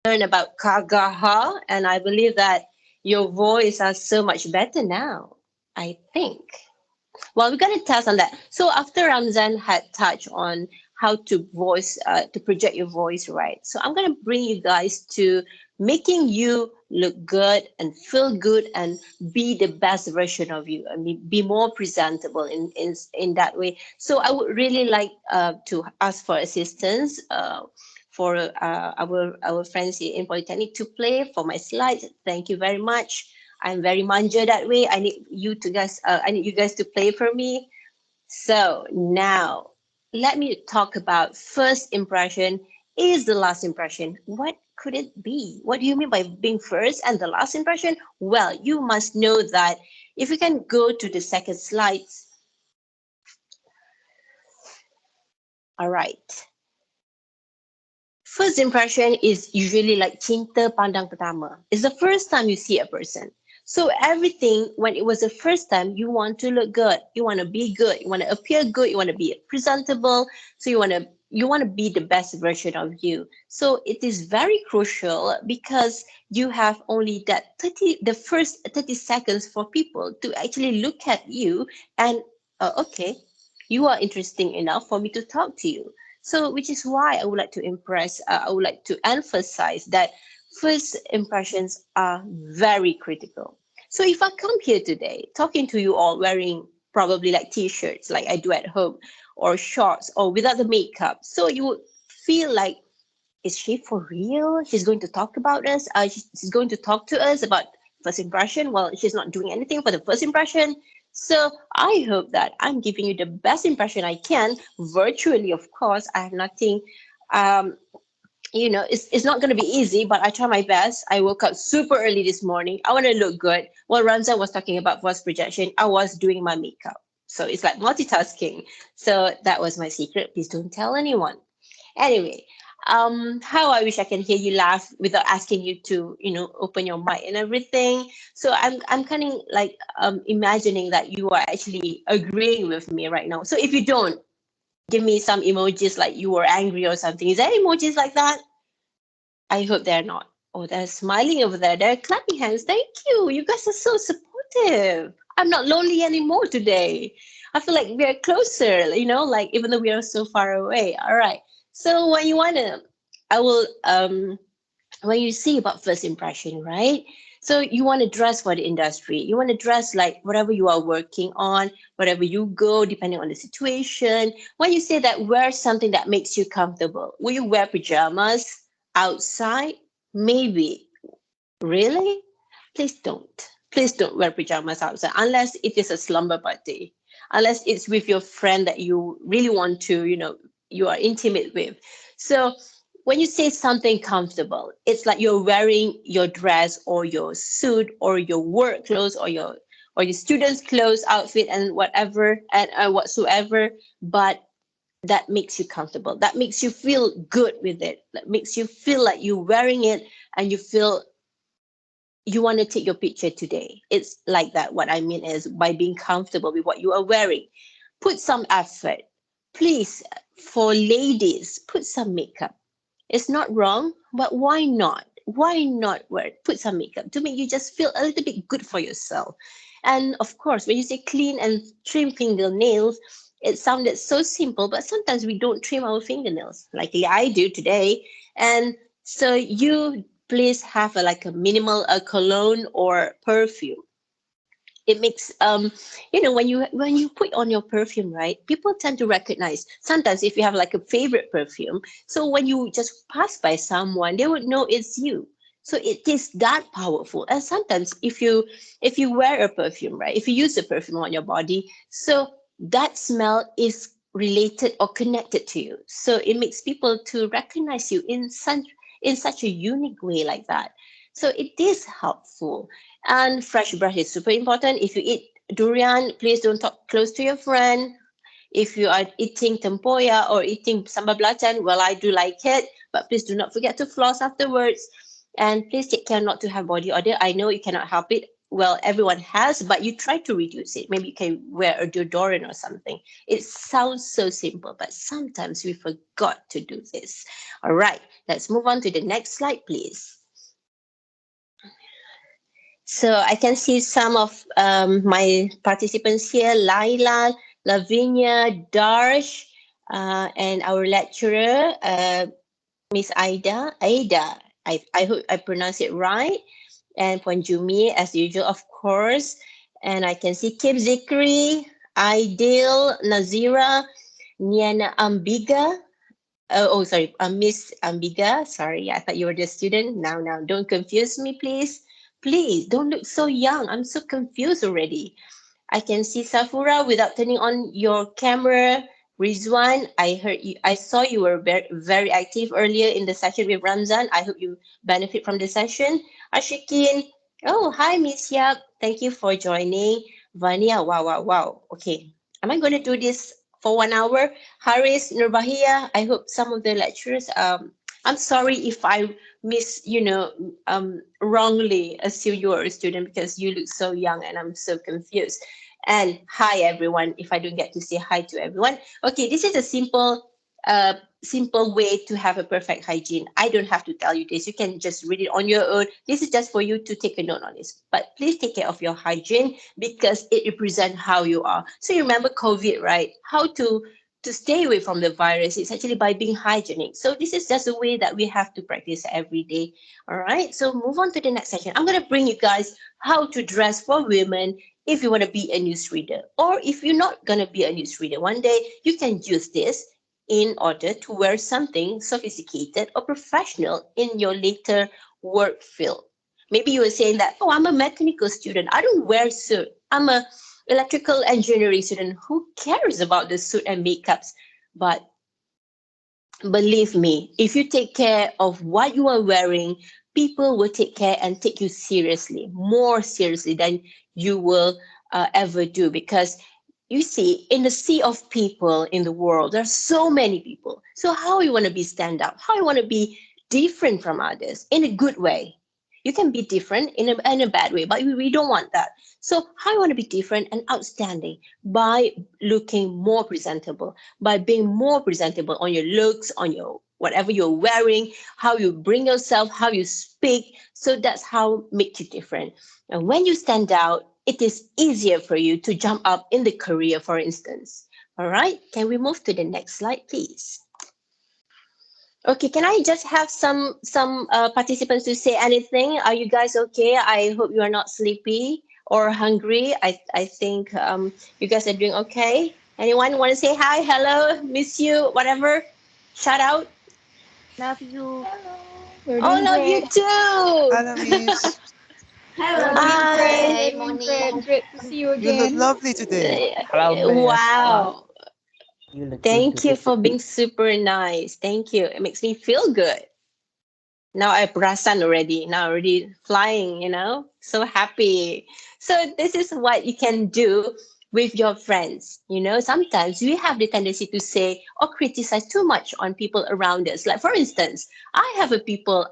learn about Kagaha, and I believe that your voice are so much better now. I think. Well, we're gonna test on that. So after Ramzan had touched on how to to project your voice, right? So I'm gonna bring you guys to making you look good and feel good and be the best version of you. I mean, be more presentable in that way. So I would really like to ask for assistance. For our friends here in Polytechnic to play for my slides. Thank you very much. I'm very manja that way. I need you guys to play for me. So now let me talk about first impression is the last impression. What could it be? What do you mean by being first and the last impression? Well, you must know that if you can go to the second slides. All right. First impression is usually like cinta pandang pertama. It's the first time you see a person. So everything, when it was the first time, you want to look good. You want to be good. You want to appear good. You want to be presentable. So you want to be the best version of you. So it is very crucial because you have only the first 30 seconds for people to actually look at you and okay, you are interesting enough for me to talk to you. So, which is why I would like to I would like to emphasize that first impressions are very critical. So, if I come here today talking to you all wearing probably like t-shirts like I do at home or shorts or without the makeup, so you would feel like, is she for real? She's going to talk about us. She's going to talk to us about first impression. Well, she's not doing anything for the first impression. So I hope that I'm giving you the best impression I can virtually. Of course, I have nothing. Um, it's not going to be easy, but I try my best. I woke up super early this morning. I want to look good. While Ramza was talking about voice projection, I was doing my makeup. So it's like multitasking. So that was my secret. Please don't tell anyone. Anyway, how I wish I can hear you laugh without asking you to, open your mic and everything. So I'm kind of like imagining that you are actually agreeing with me right now. So if you don't, give me some emojis like you were angry or something. Is there emojis like that? I hope they're not. Oh, they're smiling over there. They're clapping hands. Thank you. You guys are so supportive. I'm not lonely anymore today. I feel like we're closer, like even though we are so far away. All right. So I will when you see about first impression, right? So you want to dress for the industry. You want to dress like whatever you are working on, wherever you go, depending on the situation. When you say that, wear something that makes you comfortable. Will you wear pajamas outside? Maybe. Really? Please don't. Please don't wear pajamas outside unless it is a slumber party. Unless it's with your friend that you really want to, you are intimate with. So when you say something comfortable, it's like you're wearing your dress or your suit or your work clothes or your student's clothes, outfit, and whatever and whatsoever. But that makes you comfortable. That makes you feel good with it. That makes you feel like you're wearing it and you feel you want to take your picture today. It's like that. What I mean is by being comfortable with what you are wearing. Put some effort. Please, for ladies, put some makeup. It's not wrong, but why not? Why not put some makeup to make you just feel a little bit good for yourself? And of course, when you say clean and trim fingernails, it sounded so simple, but sometimes we don't trim our fingernails. Like I do today. And so you please have like a minimal cologne or perfume. It makes when you put on your perfume, right, people tend to recognize sometimes if you have like a favorite perfume, so when you just pass by someone they would know it's you. So it is that powerful. And sometimes if you wear a perfume, right, if you use a perfume on your body, so that smell is related or connected to you, so it makes people to recognize you in such a unique way like that. So it is helpful. And fresh breath is super important. If you eat durian, please don't talk close to your friend. If you are eating tempoyak or eating sambal belacan, well, I do like it, but please do not forget to floss afterwards. And please take care not to have body odor. I know you cannot help it. well, everyone has, but you try to reduce it. Maybe you can wear a deodorant or something. It sounds so simple, but sometimes we forgot to do this. All right, let's move on to the next slide, please. So I can see some of my participants here: Laila, Lavinia, Darsh, and our lecturer, Miss Ada. I hope I pronounce it right. And Ponjumi, as usual, of course. And I can see Kim Zikri, Aidil, Nazira, Niana Ambiga. Sorry, Miss Ambiga. Sorry, I thought you were the student. Now, don't confuse me, please. Please, don't look so young. I'm so confused already. I can see Safura without turning on your camera. Rizwan, I heard you. I saw you were very, very active earlier in the session with Ramzan. I hope you benefit from the session. Ashikin, oh hi Miss Yap. Thank you for joining. Vania, wow. Okay, am I going to do this for 1 hour? Haris, Nurbahia. I hope some of the lecturers. I'm sorry if I wrongly assume you are a student because you look so young and I'm so confused. And hi everyone, if I don't get to say hi to everyone. Okay, this is a simple way to have a perfect hygiene. I don't have to tell you this. You can just read it on your own. This is just for you to take a note on this. But please take care of your hygiene because it represents how you are. So you remember COVID, right? How to stay away from the virus, it's actually by being hygienic. So this is just a way that we have to practice every day. All right, so move on to the next section. I'm going to bring you guys how to dress for women if you want to be a newsreader, or if you're not going to be a newsreader one day, you can use this in order to wear something sophisticated or professional in your later work field. Maybe you were saying that, oh, I'm a mechanical student, I don't wear suit. I'm a electrical engineering student, who cares about the suit and makeups? But believe me, if you take care of what you are wearing, people will take care and take you seriously, more seriously than you will ever do. Because you see, in the sea of people in the world, there are so many people. So how you want to be stand out? How you want to be different from others in a good way? You can be different in a bad way, but we don't want that. So how you want to be different and outstanding? By looking more presentable, by being more presentable on your looks, on your whatever you're wearing, how you bring yourself, how you speak. So that's how make you different. And when you stand out, it is easier for you to jump up in the career, for instance. All right, can we move to the next slide, please? Okay, can I just have some participants to say anything? Are you guys okay? I hope you are not sleepy or hungry. I think you guys are doing okay. Anyone want to say hi, hello, miss you, whatever? Shout out. Love you. Hello. We're Oh, doing love you great. too. Hello, Miss. Hello, We're doing great. Hi. Hi, We're doing great. morning. Great to see you You look again. lovely today. Hello, me as well. Wow. You look good Thank you today. for being super nice. Thank you. It makes me feel good. Now I perasan already. Now already flying, so happy. So this is what you can do with your friends. Sometimes we have the tendency to say or criticize too much on people around us. Like for instance, I have people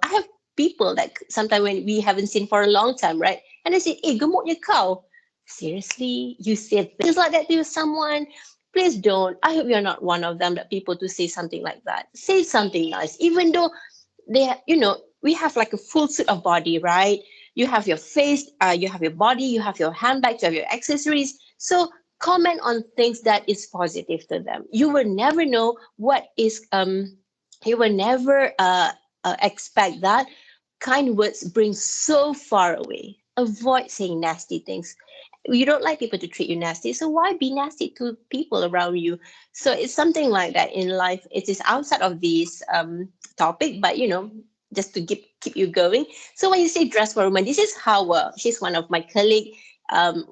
that sometimes when we haven't seen for a long time, right? And they say, "Eh, gemuknya kau." Seriously, you say things like that to someone? Please don't. I hope you're not one of them that people to say something like that. Say something nice, even though we have like a full suit of body, right? You have your face, you have your body, you have your handbags, you have your accessories. So comment on things that is positive to them. You will never know what is you will never expect that kind words bring so far away. Avoid saying nasty things. You don't like people to treat you nasty, so why be nasty to people around you? So it's something like that in life. It is outside of this topic, but just to keep you going. So when you say dress for women, this is how she's one of my colleague, um,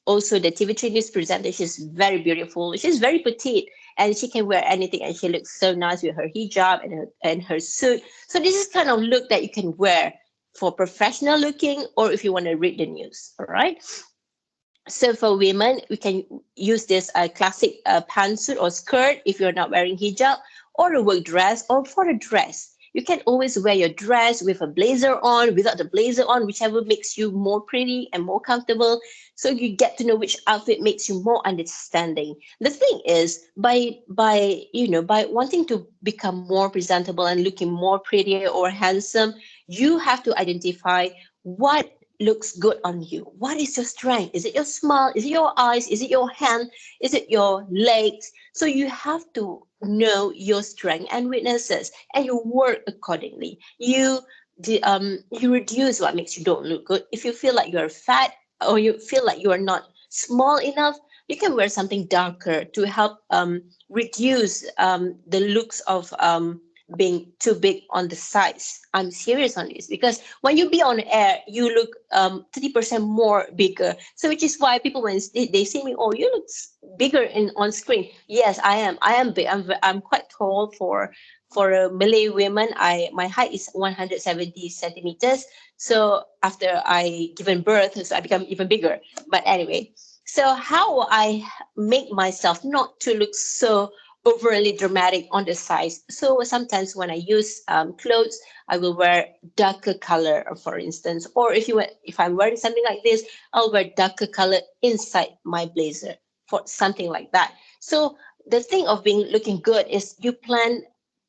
also the TV3 news presenter. She's very beautiful. She's very petite, and she can wear anything, and she looks so nice with her hijab and her suit. So this is kind of look that you can wear for professional looking, or if you want to read the news. All right. So for women, we can use this classic pantsuit or skirt if you're not wearing hijab, or a work dress, or for a dress. You can always wear your dress with a blazer on, without the blazer on, whichever makes you more pretty and more comfortable. So you get to know which outfit makes you more understanding. The thing is, by wanting to become more presentable and looking more prettier or handsome, you have to identify what looks good on you. What is your strength? Is it your smile? Is it your eyes? Is it your hand? Is it your legs? So you have to know your strength and weaknesses, and you work accordingly. You reduce what makes you don't look good. If you feel like you're fat or you feel like you are not small enough, you can wear something darker to help reduce the looks of being too big on the sides. I'm serious on this because when you be on air, you look 30% more bigger. So which is why people when they see me, oh, you look bigger in on screen. Yes, I am. I am big. I'm quite tall for a Malay woman. My height is 170 centimeters. So after I given birth, so I become even bigger. But anyway, so how I make myself not to look so overly dramatic on the size. So sometimes when I use clothes, I will wear darker color, for instance. Or if I'm wearing something like this, I'll wear darker color inside my blazer for something like that. So the thing of being looking good is you plan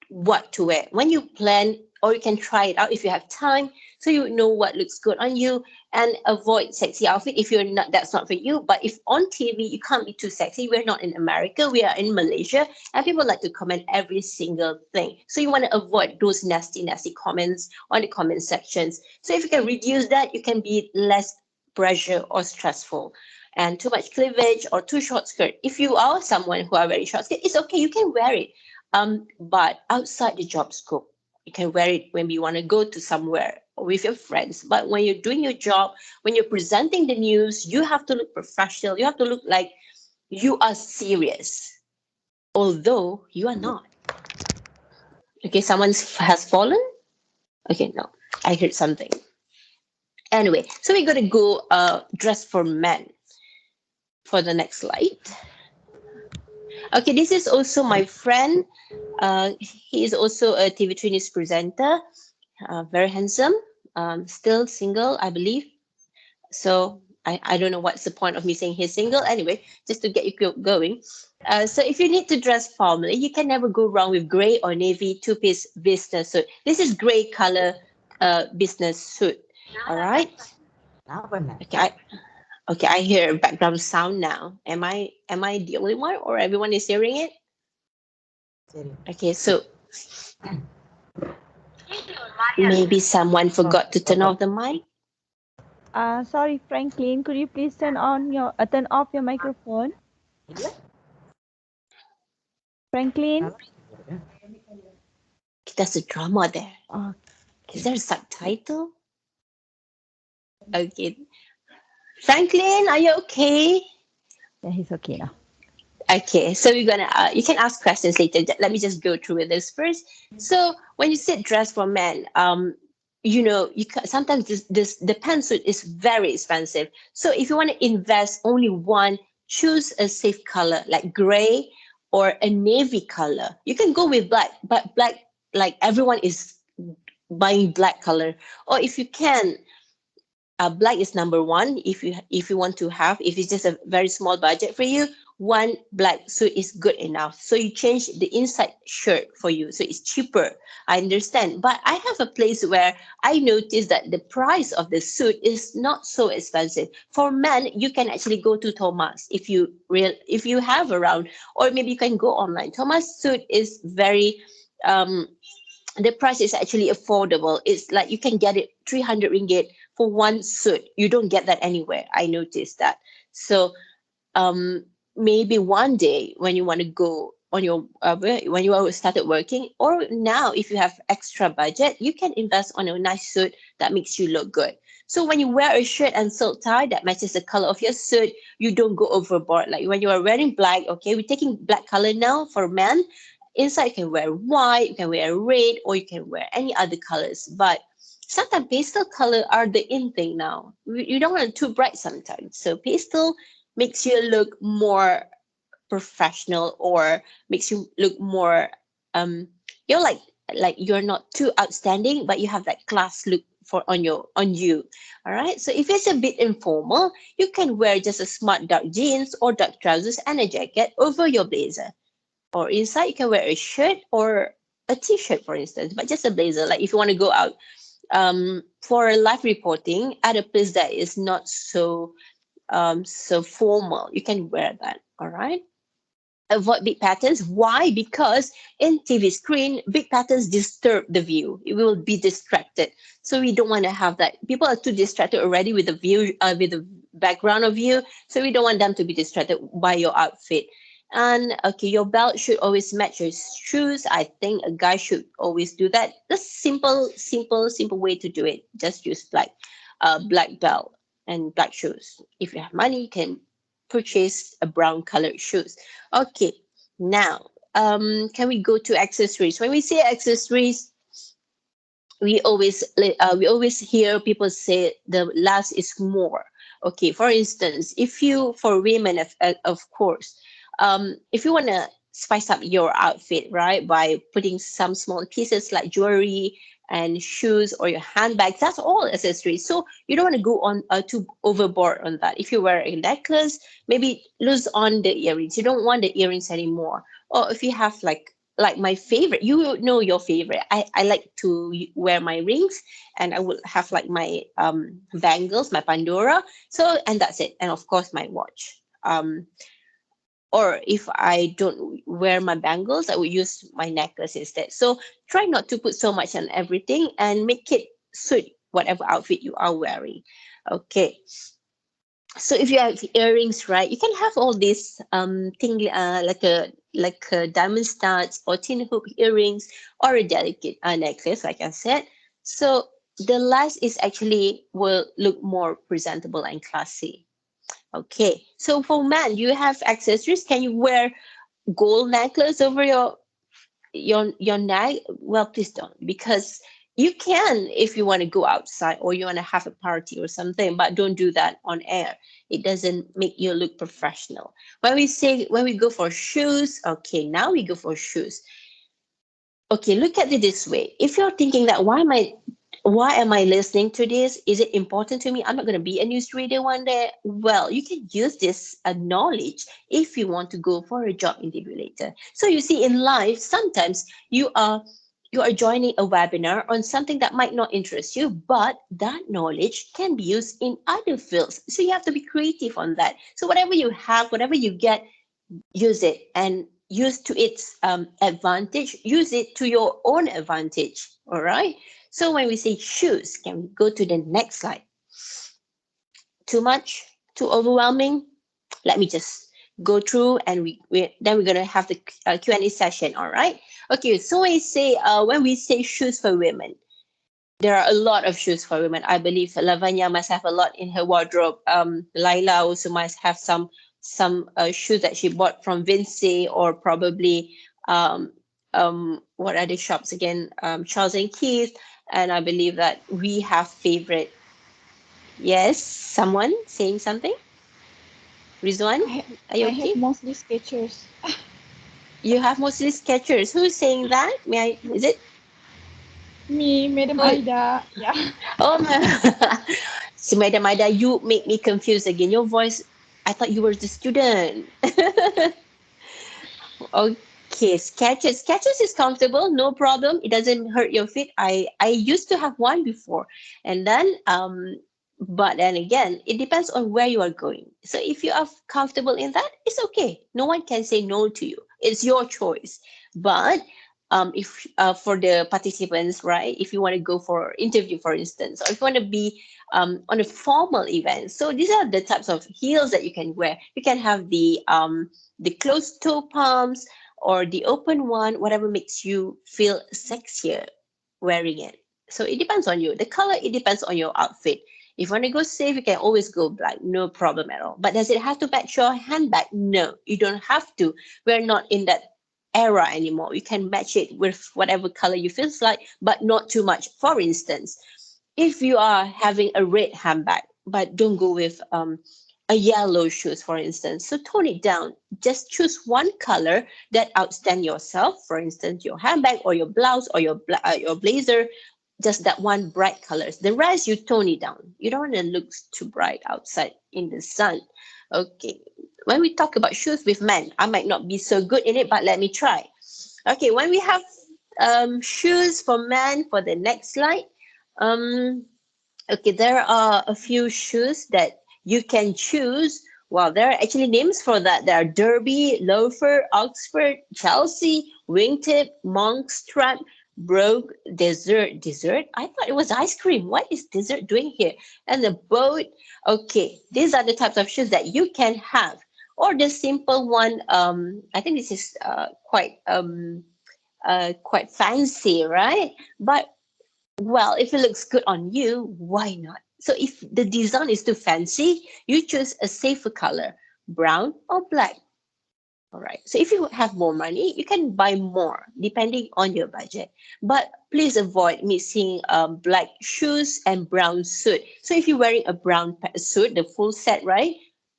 what to wear. When you plan, or you can try it out if you have time, so you know what looks good on you, and avoid sexy outfit if you're not that's not for you. But if on TV you can't be too sexy, we're not in America, we are in Malaysia, and people like to comment every single thing. So you want to avoid those nasty comments on the comment sections. So if you can reduce that, you can be less pressure or stressful. And too much cleavage or too short skirt. If you are someone who are very short skirt, it's okay, you can wear it. But outside the job scope, you can wear it when you want to go to somewhere with your friends. But when you're doing your job, when you're presenting the news, you have to look professional. You have to look like you are serious, although you are not. Okay, someone has fallen. Okay, no, I heard something. Anyway, so we're gonna go dress for men for the next slide. Okay, this is also my friend. He is also a TV3 news presenter, very handsome, still single, I believe. So I don't know what's the point of me saying he's single. Anyway, just to get you going. So if you need to dress formally, you can never go wrong with gray or navy two-piece business suit. This is gray color business suit. All right. Okay, I hear background sound now. Am I the only one, or everyone is hearing it? Okay, so maybe someone forgot to turn off the mic. Sorry, Franklin. Could you please turn off your microphone? Franklin? There's a drama there. Oh, Is there a subtitle? Okay. Franklin, are you okay? yeah, he's okay now. Okay, so we're gonna you can ask questions later. Let me just go through with this first. So when you say dress for men, sometimes the pantsuit is very expensive. So if you want to invest only one, choose a safe color like gray or a navy color. You can go with black, but black, like everyone is buying black color. Or if you can, black is number one. If you want to have, if it's just a very small budget for you, one black suit is good enough. So you change the inside shirt for you, so it's cheaper. I understand, but I have a place where I noticed that the price of the suit is not so expensive. For men, you can actually go to Thomas if you have around, or maybe you can go online. Thomas suit is very the price is actually affordable. It's like you can get it 300 ringgit for one suit. You don't get that anywhere. I noticed that. So maybe one day when you want to go on your when you started working, or now if you have extra budget, you can invest on a nice suit that makes you look good. So when you wear a shirt and silk tie that matches the color of your suit, you don't go overboard. Like when you are wearing black, okay, we're taking black color now for men. Inside you can wear white, you can wear red, or you can wear any other colors. But sometimes pastel color are the in thing now. You don't want it too bright sometimes. So pastel makes you look more professional, or makes you look more you're like like you're not too outstanding, but you have that class look for on you. All right. So if it's a bit informal, you can wear just a smart dark jeans or dark trousers and a jacket over your blazer. Or inside, you can wear a shirt or a t-shirt, for instance, but just a blazer. Like if you want to go out for live reporting at a place that is not so formal, you can wear that. All right. Avoid big patterns. Why? Because in TV screen, big patterns disturb the view. It will be distracted. So we don't want to have that. People are too distracted already with the view, with the background of you. So we don't want them to be distracted by your outfit. And okay, your belt should always match your shoes. I think a guy should always do that. The simple way to do it. Just use black belt and black shoes. If you have money, you can purchase a brown colored shoes. Okay, now can we go to accessories? When we say accessories, we always hear people say the less is more. Okay, for instance, if you for women, of course, if you want to spice up your outfit, right, by putting some small pieces like jewelry and shoes or your handbags, that's all accessories. So you don't want to go on too overboard on that. If you wear a necklace, maybe lose on the earrings. You don't want the earrings anymore. Or if you have like my favorite, you know your favorite. I like to wear my rings, and I will have like my bangles, my Pandora. So, and that's it. And of course my watch. Or if I don't wear my bangles, I would use my necklace instead. So try not to put so much on everything and make it suit whatever outfit you are wearing. Okay. So if you have earrings, right, you can have all these thing like a diamond studs or tin hoop earrings or a delicate necklace, like I said. So the last is actually will look more presentable and classy. Okay, so for men, you have accessories. Can you wear gold necklace over your neck? Well, please don't, because you can if you want to go outside or you want to have a party or something, but don't do that on air. It doesn't make you look professional. When we go for shoes, okay, now we go for shoes. Okay, look at it this way. If you're thinking that why am I listening to this? Is it important to me? I'm not going to be a news reader one day. Well, you can use this knowledge if you want to go for a job interview later. So you see, in life, sometimes you are joining a webinar on something that might not interest you, but that knowledge can be used in other fields. So you have to be creative on that. So whatever you have, whatever you get, use it and use to its advantage. Use it to your own advantage. All right. So when we say shoes, can we go to the next slide? Too much? Too overwhelming? Let me just go through, and then we're gonna have the Q&A session. All right. Okay. So when we say shoes for women, there are a lot of shoes for women. I believe Lavanya must have a lot in her wardrobe. Laila also must have some shoes that she bought from Vinci, or probably what are the shops again? Charles and Keith. And I believe that we have favorite. Yes, someone saying something? Rizwan, are you I okay? have mostly Skechers. You have mostly Skechers. Who's saying that? Is it? Me, Madam Who? Aida. Yeah. Oh my. So, Madam Ida, you make me confused again. Your voice, I thought you were the student. Okay, Skechers. Skechers is comfortable, no problem. It doesn't hurt your feet. I used to have one before, and then but then again, it depends on where you are going. So if you are comfortable in that, it's okay. No one can say no to you. It's your choice. But if for the participants, right? If you want to go for interview, for instance, or if you want to be on a formal event, so these are the types of heels that you can wear. You can have the closed toe palms or the open one, whatever makes you feel sexier wearing it. So it depends on you. The color, it depends on your outfit. If you want to go safe, you can always go black, no problem at all. But does it have to match your handbag? No, you don't have to. We're not in that era anymore. You can match it with whatever color you feel like, but not too much. For instance, if you are having a red handbag, but don't go with a yellow shoes, for instance. So tone it down. Just choose one color that outstand yourself. For instance, your handbag or your blouse or your blazer. Just that one bright colors. The rest you tone it down. You don't want to look too bright outside in the sun. Okay. When we talk about shoes with men, I might not be so good in it, but let me try. Okay. When we have shoes for men for the next slide. Um, Okay, there are a few shoes that you can choose. Well, there are actually names for that. There are Derby, Loafer, Oxford, Chelsea, Wingtip, Monk Strap, Brogue, Dessert. Dessert? I thought it was ice cream. What is dessert doing here? And the boat. Okay, these are the types of shoes that you can have. Or the simple one. I think this is quite fancy, right? But well, if it looks good on you, why not? So if the design is too fancy, you choose a safer color, brown or black. All right. So if you have more money, you can buy more depending on your budget. But please avoid mixing black shoes and brown suit. So if you're wearing a brown suit, the full set, right?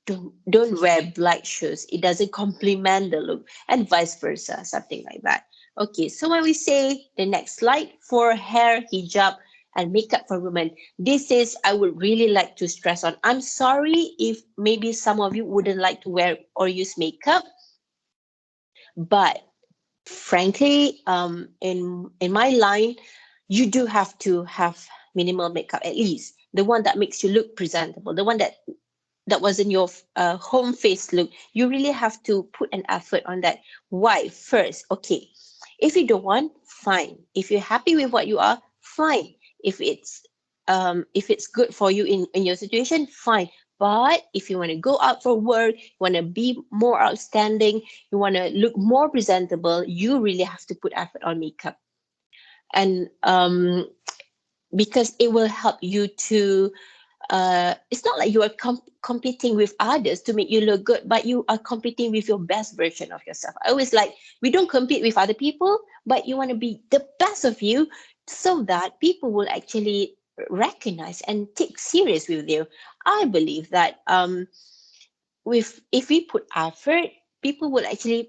Don't wear black shoes. It doesn't complement the look, and vice versa, something like that. Okay, so when we say the next slide for hair, hijab, and makeup for women, this is I would really like to stress on. I'm sorry if maybe some of you wouldn't like to wear or use makeup, but frankly, in my line, you do have to have minimal makeup, at least the one that makes you look presentable, the one that wasn't your home face look. You really have to put an effort on that. Why? First, okay, if you don't want, fine. If you're happy with what you are, fine. If it's good for you in your situation, fine. But if you want to go out for work, you want to be more outstanding, you want to look more presentable, you really have to put effort on makeup. And because it will help you to it's not like you are competing with others to make you look good, but you are competing with your best version of yourself. I always like, we don't compete with other people, but you want to be the best of you so that people will actually recognize and take serious with you. I believe that with if we put effort, people will actually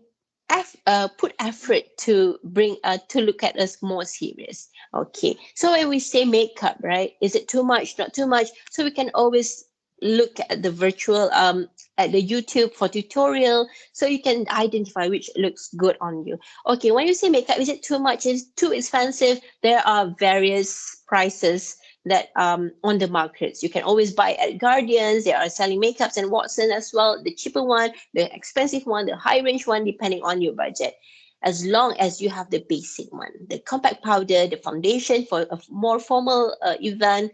put effort to bring to look at us more serious. Okay, so when we say makeup, right, is it too much, not too much? So we can always look at the virtual at the YouTube for tutorial, so you can identify which looks good on you. Okay, when you say makeup, is it too much, is it too expensive? There are various prices that on the markets. You can always buy at Guardians. They are selling makeups and Watson as well. The cheaper one, the expensive one, the high range one, depending on your budget. As long as you have the basic one, the compact powder, the foundation for a more formal event,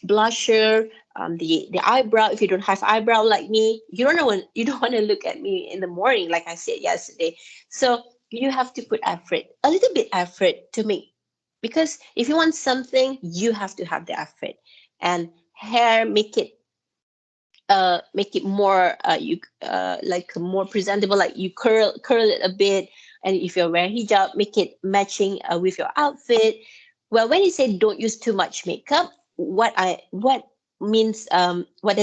blusher, the eyebrow. If you don't have eyebrow like me, you don't want to look at me in the morning, like I said yesterday. So you have to put effort, a little bit effort to make, because if you want something, you have to have the effort. And hair, make it more you like more presentable, like you curl it a bit. And if you're wearing hijab, make it matching with your outfit. Well, when you say don't use too much makeup, what does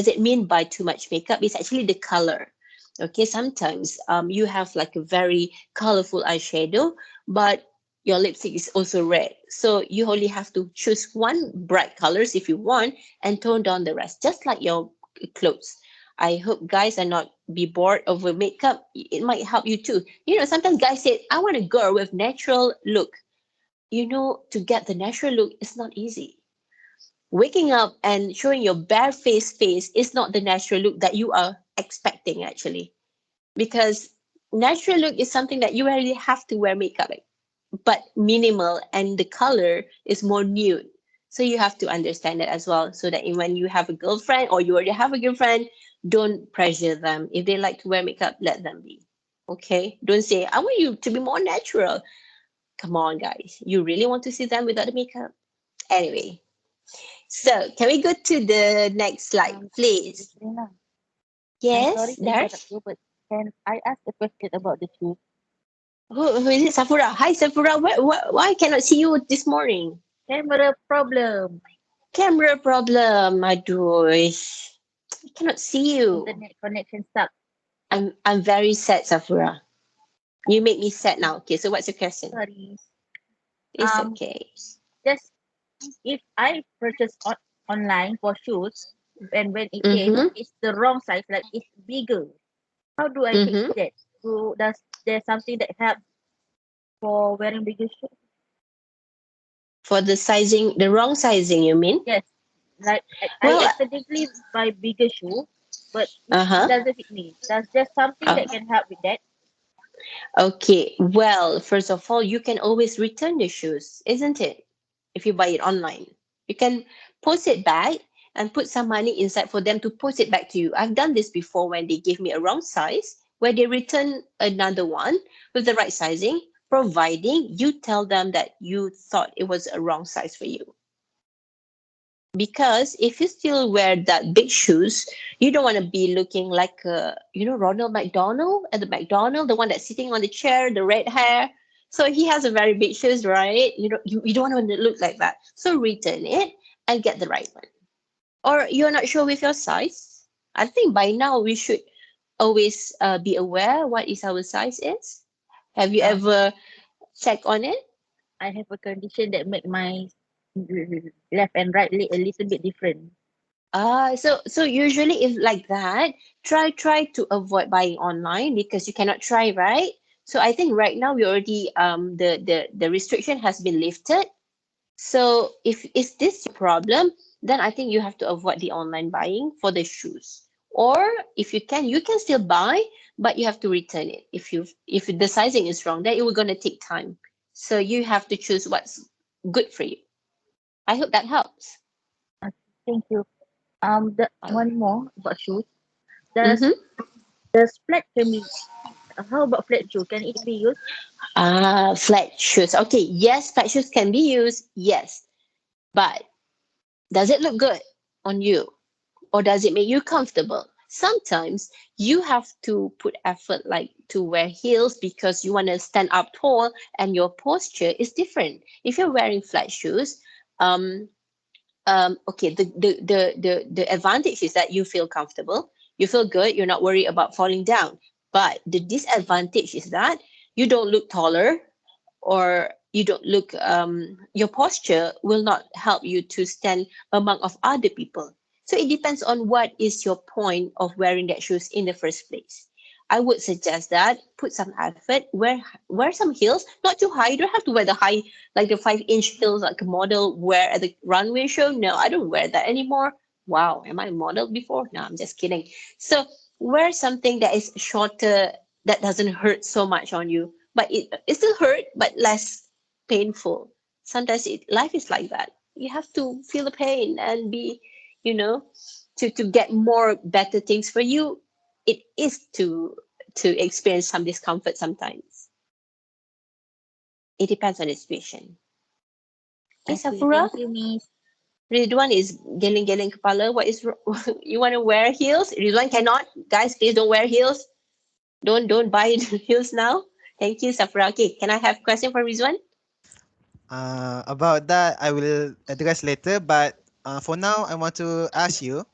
it mean by too much makeup? It's actually the color. Okay, sometimes you have like a very colorful eyeshadow, but your lipstick is also red. So you only have to choose one bright colors if you want and tone down the rest, just like your clothes. I hope guys are not be bored over makeup. It might help you too. Sometimes guys say, I want a girl with natural look. To get the natural look is not easy. Waking up and showing your bare face is not the natural look that you are expecting, actually. Because natural look is something that you really have to wear makeup, but minimal, and the color is more nude. So you have to understand that as well, so that when you have a girlfriend or you already have a girlfriend, don't pressure them. If they like to wear makeup, let them be. Okay, don't say, I want you to be more natural. Come on, guys, you really want to see them without the makeup? Anyway, so can we go to the next slide, please? Ezreena, I'm sorry Yes, to interrupt Darsh. you, but can I ask a question about the shoes? Who is it? Safura. Hi, Safura. Why cannot see you this morning? Camera problem. Camera problem. Aduh. I cannot see you. Internet connection stuck. I'm very sad, Safura. You make me sad now. Okay, so what's your question? Sorry. It's Um, okay. just if I purchase online for shoes, and when it came, Mm-hmm. it's the wrong size, like it's bigger. How do I fix Mm-hmm. that? Does there something that helps for wearing bigger shoes? For the sizing, the wrong sizing, you mean? Yes, like I Well, accidentally buy bigger shoe, but it uh-huh. doesn't fit me. Does there something Uh, that can help with that? okay. Well, first of all, you can always return the shoes, isn't it? If you buy it online, you can post it back and put some money inside for them to post it back to you. I've done this before when they give me a wrong size, where they return another one with the right sizing, providing you tell them that you thought it was a wrong size for you. Because if you still wear that big shoes, you don't want to be looking like Ronald McDonald at the McDonald, the one that's sitting on the chair, the red hair. So he has a very big shoes, right? You don't want to look like that. So return it and get the right one. Or you're not sure with your size. I think by now we should always be aware what is our size is. Have you Um, ever checked on it? I have a condition that make my left and right leg a little bit different. So usually if like that, try to avoid buying online because you cannot try, right? So I think right now we already the restriction has been lifted. So if is this your problem, then I think you have to avoid the online buying for the shoes. Or if you can still buy, but you have to return it. If the sizing is wrong, then it will gonna take time. So you have to choose what's good for you. I hope that helps. Uh, Thank you. The one more about shoes. Does Mm-hmm. does flat can be how about flat shoe? Can it be used? Flat shoes. Okay, yes, flat shoes can be used. Yes, but does it look good on you, or does it make you comfortable? Sometimes you have to put effort, like to wear heels because you want to stand up tall, and your posture is different. If you're wearing flat shoes, um, okay, the advantage is that you feel comfortable, you feel good, you're not worried about falling down. But the disadvantage is that you don't look taller, or you don't look your posture will not help you to stand among of other people. So it depends on what is your point of wearing that shoes in the first place. I would suggest that put some effort, wear some heels, not too high. You don't have to wear the high, like the 5-inch heels like a model wear at the runway show. No, I don't wear that anymore. Wow, am I a model before? No, I'm just kidding. So wear something that is shorter, that doesn't hurt so much on you, but it still hurt, but less painful. Sometimes life is like that. You have to feel the pain and be, you know, to get more better things for you. It is to experience some discomfort sometimes. It depends on the situation. Okay, Okay, Safura, thank you, Miss. Ridwan is geleng-geleng kepala. What is you want to wear heels? Ridwan cannot. Guys, please don't wear heels. Don't buy heels now. Thank you, Safura. Okay, can I have question for Rizwan? About that, I will address later. But for now, I want to ask you: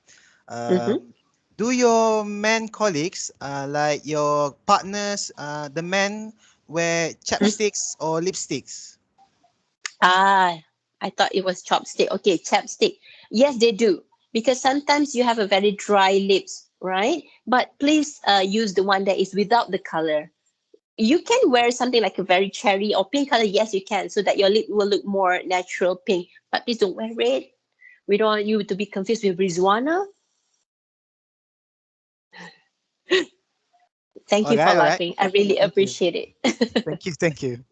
Mm-hmm. do your men colleagues, like your partners, the men, wear chapsticks or lipsticks? Ah, I thought it was chopstick. Okay, chapstick. Yes, they do. Because sometimes you have a very dry lips, right? But please use the one that is without the color. You can wear something like a very cherry or pink color. Yes, you can, so that your lip will look more natural pink. But please don't wear red. We don't want you to be confused with Rizwana. Thank you for All right. laughing. I really Thank you. appreciate it. Thank you. Thank you.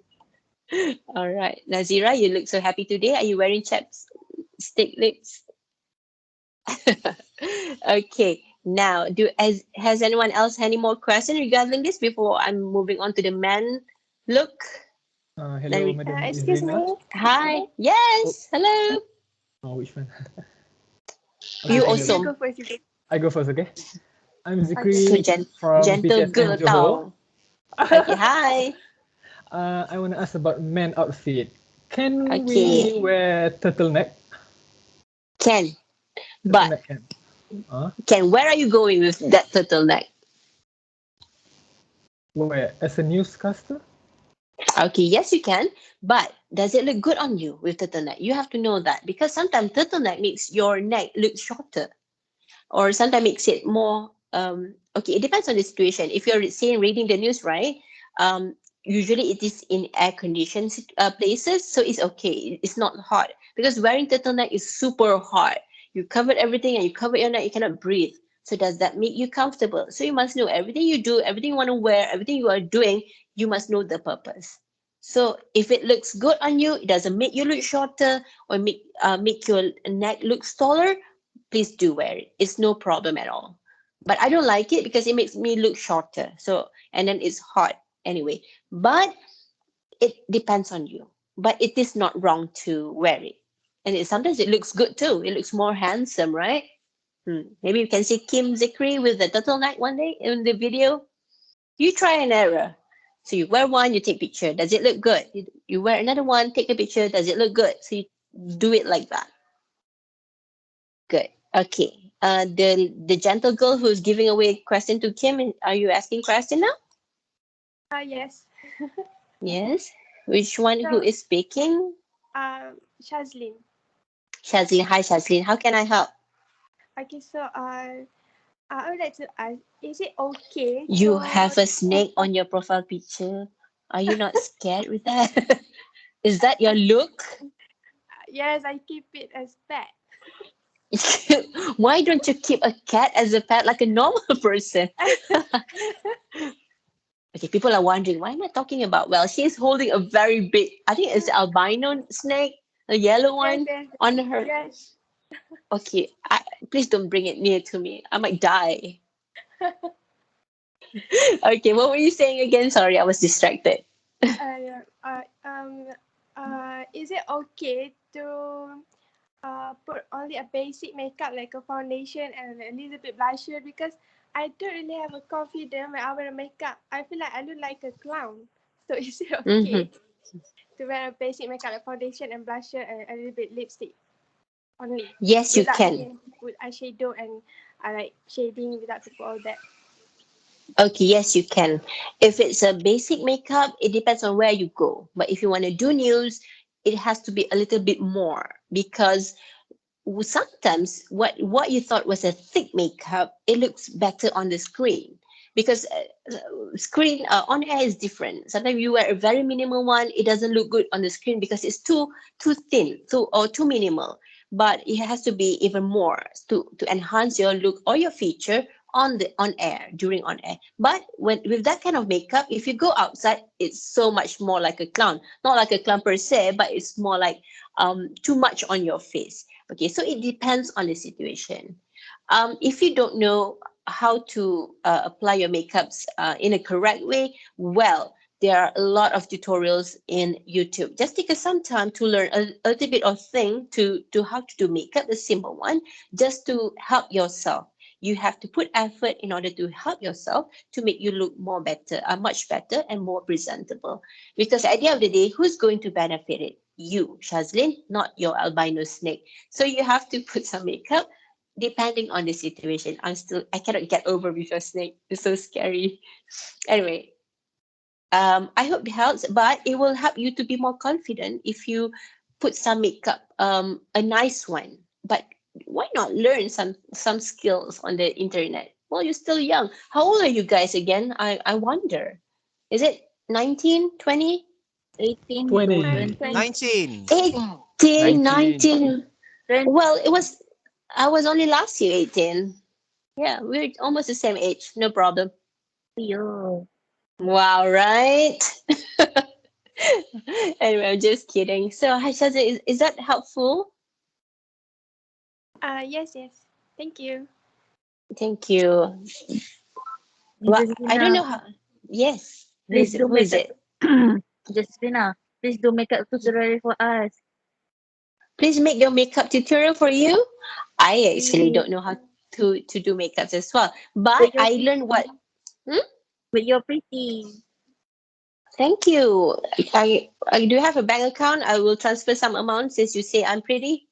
All right. Nazira, you look so happy today. Are you wearing chapstick lips? Okay. Now, has anyone else any more question regarding this before I'm moving on to the man look? Hello, Madam Excuse Ezreena. me. Hi. Oh, Yes. Hello. which one? Okay, You thank You you. go also. first. You go. I go first, okay? I'm Okay. So Zikri from gentle BTSN girl Johor. tau. Okay. Hi. I want to ask about men outfit. Can we Okay. wear turtleneck? Can, but Turtleneck can. Ken, where are you going with that turtleneck? Where? As a newscaster? Okay, yes, you can. But does it look good on you with turtleneck? You have to know that because sometimes turtleneck makes your neck look shorter, or sometimes makes it more. Okay, it depends on the situation. If you're saying reading the news, right? Usually it is in air conditioned places, so it's okay. It's not hot because wearing turtleneck is super hot. You covered everything and you cover your neck. You cannot breathe. So does that make you comfortable? So you must know everything you do, everything you want to wear, everything you are doing. You must know the purpose. So if it looks good on you, it doesn't make you look shorter or make your neck look taller, please do wear it. It's no problem at all. But I don't like it because it makes me look shorter. So and then it's hot anyway. But it depends on you. But it is not wrong to wear it. And sometimes it looks good too. It looks more handsome, right? Maybe you can see Kim Zikri with the turtleneck one day in the video. You try and error. So you wear one, you take picture. Does it look good? You wear another one, take a picture. Does it look good? So you do it like that. Good. Okay. The gentle girl who's giving away question to Kim. Are you asking question now? Yes. Yes. Which one who So, is speaking? Shazlin. Shazlin. Hi, Shazlin. How can I help? Okay, so I would like to ask, is it okay You to... have a snake on your profile picture. Are you not scared with that? Is that your look? Yes, I keep it as pet. Why don't you keep a cat as a pet like a normal person? Okay, people are wondering, why am I talking about? Well, she's holding a very big, I think it's albino snake, a yellow one Yes, on her. yes. Okay, please don't bring it near to me. I might die. Okay, what were you saying again? Sorry, I was distracted. Yeah. Is it okay to put only a basic makeup like a foundation and a little bit blusher, because I don't really have a confidence when I wear makeup. I feel like I look like a clown. So is it okay to wear a basic makeup like foundation and blusher and a little bit lipstick only, Yes, you without can. having with eyeshadow and like shading, without to put all that? Okay, yes, you can. If it's a basic makeup, it depends on where you go. But if you want to do news, it has to be a little bit more because sometimes what you thought was a thick makeup, it looks better on the screen because screen on air is different. Sometimes you wear a very minimal one, it doesn't look good on the screen because it's too thin, too minimal. But it has to be even more to enhance your look or your feature on air, during on air. But when with that kind of makeup, if you go outside, it's so much more like a clown. Not like a clown per se, but it's more like too much on your face. Okay, so it depends on the situation. If you don't know how to apply your makeups in a correct way, well, there are a lot of tutorials in YouTube. Just take some time to learn a little bit of thing to how to do makeup, the simple one, just to help yourself. You have to put effort in order to help yourself to make you look more better, much better and more presentable. Because at the end of the day, who's going to benefit it? You, Shazlin, not your albino snake. So you have to put some makeup depending on the situation. I cannot get over with your snake. It's so scary. Anyway, I hope it helps, but it will help you to be more confident if you put some makeup, a nice one. But why not learn some skills on the internet? Well, you're still young. How old are you guys again? I wonder. Is it 19, 20? 18 to 20. 20. 19. 18, 19. 19. 20. Well, I was only last year 18. Yeah, we're almost the same age. No problem. Yo. Wow, right? Anyway, I'm just kidding. So, Haishaza, is that helpful? Yes, yes. Thank you. Thank you. Miss Well, I don't Ezreena, know how. Yes, please do who is makeup. it? Ezreena, please do makeup tutorial for us. Please make your makeup tutorial for you. I actually Please. don't know how to do makeups as well, but But you're I learned what. pretty. Hmm? But you're pretty. Thank you. I do have a bank account. I will transfer some amount since you say I'm pretty.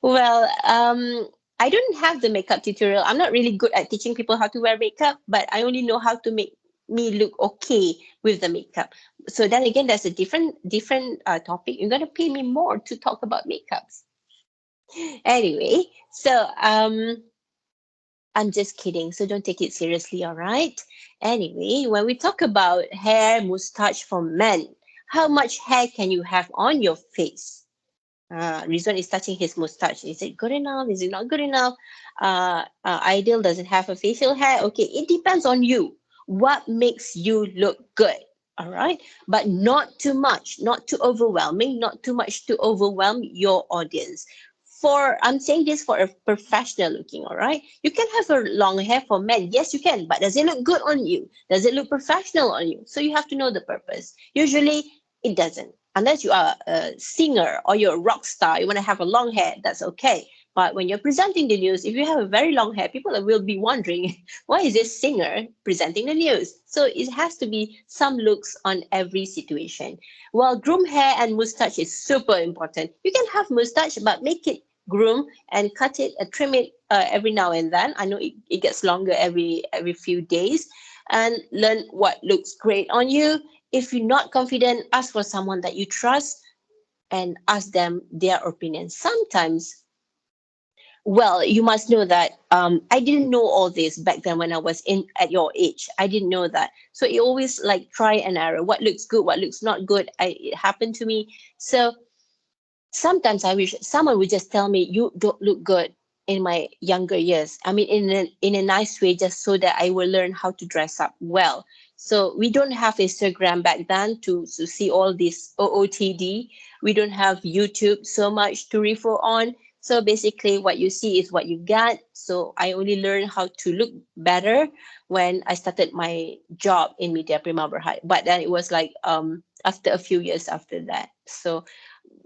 Well, I don't have the makeup tutorial. I'm not really good at teaching people how to wear makeup, but I only know how to make me look okay with the makeup. So then again, that's a different topic. You're gonna pay me more to talk about makeups. Anyway, so I'm just kidding. So don't take it seriously, all right? Anyway, when we talk about hair, mustache for men, how much hair can you have on your face? Rizwan is touching his mustache. Is it good enough? Is it not good enough? Ideal doesn't have a facial hair. Okay, it depends on you. What makes you look good? All right, but not too much, not too overwhelming, not too much to overwhelm your audience. For I'm saying this for a professional looking, all right? You can have a long hair for men. Yes, you can, but does it look good on you? Does it look professional on you? So you have to know the purpose. Usually it doesn't unless you are a singer or you're a rock star, you want to have a long hair, that's okay. But when you're presenting the news, if you have a very long hair, people will be wondering, why is this singer presenting the news? So it has to be some looks on every situation. Well, groom hair and mustache is super important. You can have mustache, but make it groom and cut it, trim it every now and then. I know it gets longer every few days, and learn what looks great on you. If you're not confident, ask for someone that you trust and ask them their opinion. Sometimes, well, you must know that I didn't know all this back then when I was in at your age. I didn't know that. So you always like try and error. What looks good, what looks not good. It happened to me. So sometimes I wish someone would just tell me you don't look good in my younger years. I mean, in a nice way, just so that I will learn how to dress up well. So we don't have Instagram back then to see all this OOTD. We don't have YouTube so much to refer on. So basically, what you see is what you get. So I only learned how to look better when I started my job in Media Primavera High. But then it was like after a few years after that. So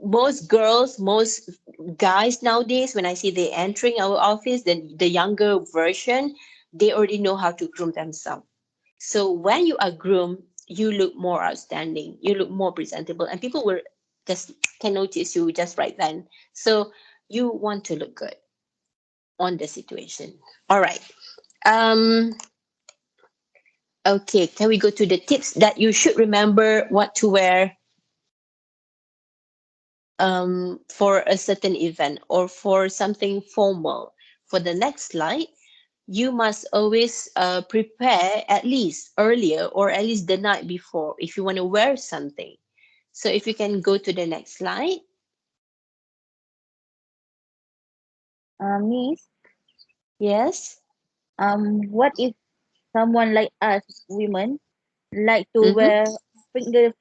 most girls, most guys nowadays, when I see they entering our office, then the younger version, they already know how to groom themselves. So when you are groomed, you look more outstanding, you look more presentable, and people will just can notice you just right then. So you want to look good on the situation. All right. Um, okay, can we go to the tips that you should remember what to wear for a certain event or for something formal? For the next slide, you must always prepare at least earlier or at least the night before if you want to wear something. So if you can go to the next slide. Miss, Yes. what if someone like us, women, like to Mm-hmm. wear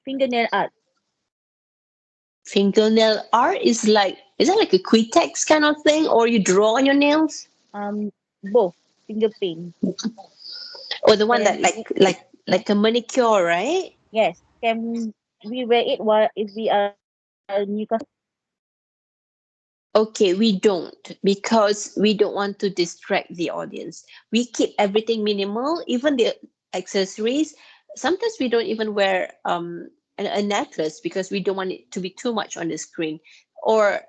fingernail art? Fingernail art is that like a quick-text kind of thing, or you draw on your nails, Both finger paint. or the one that Can like we, like a manicure, right? yes, can we wear it while if we are Newcastle? Okay, we don't because we don't want to distract the audience. We keep everything minimal, even the accessories. Sometimes we don't even wear a necklace because we don't want it to be too much on the screen. Or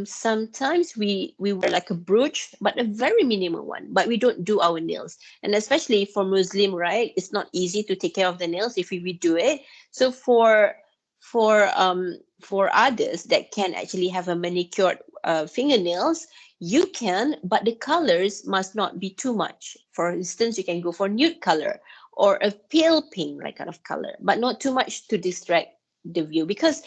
sometimes we wear like a brooch, but a very minimal one. But we don't do our nails, and especially for Muslim, right? It's not easy to take care of the nails if we do it. So for others that can actually have a manicured fingernails, you can, but the colors must not be too much. For instance, you can go for nude color or a pale pink like kind of color, but not too much to distract the view, because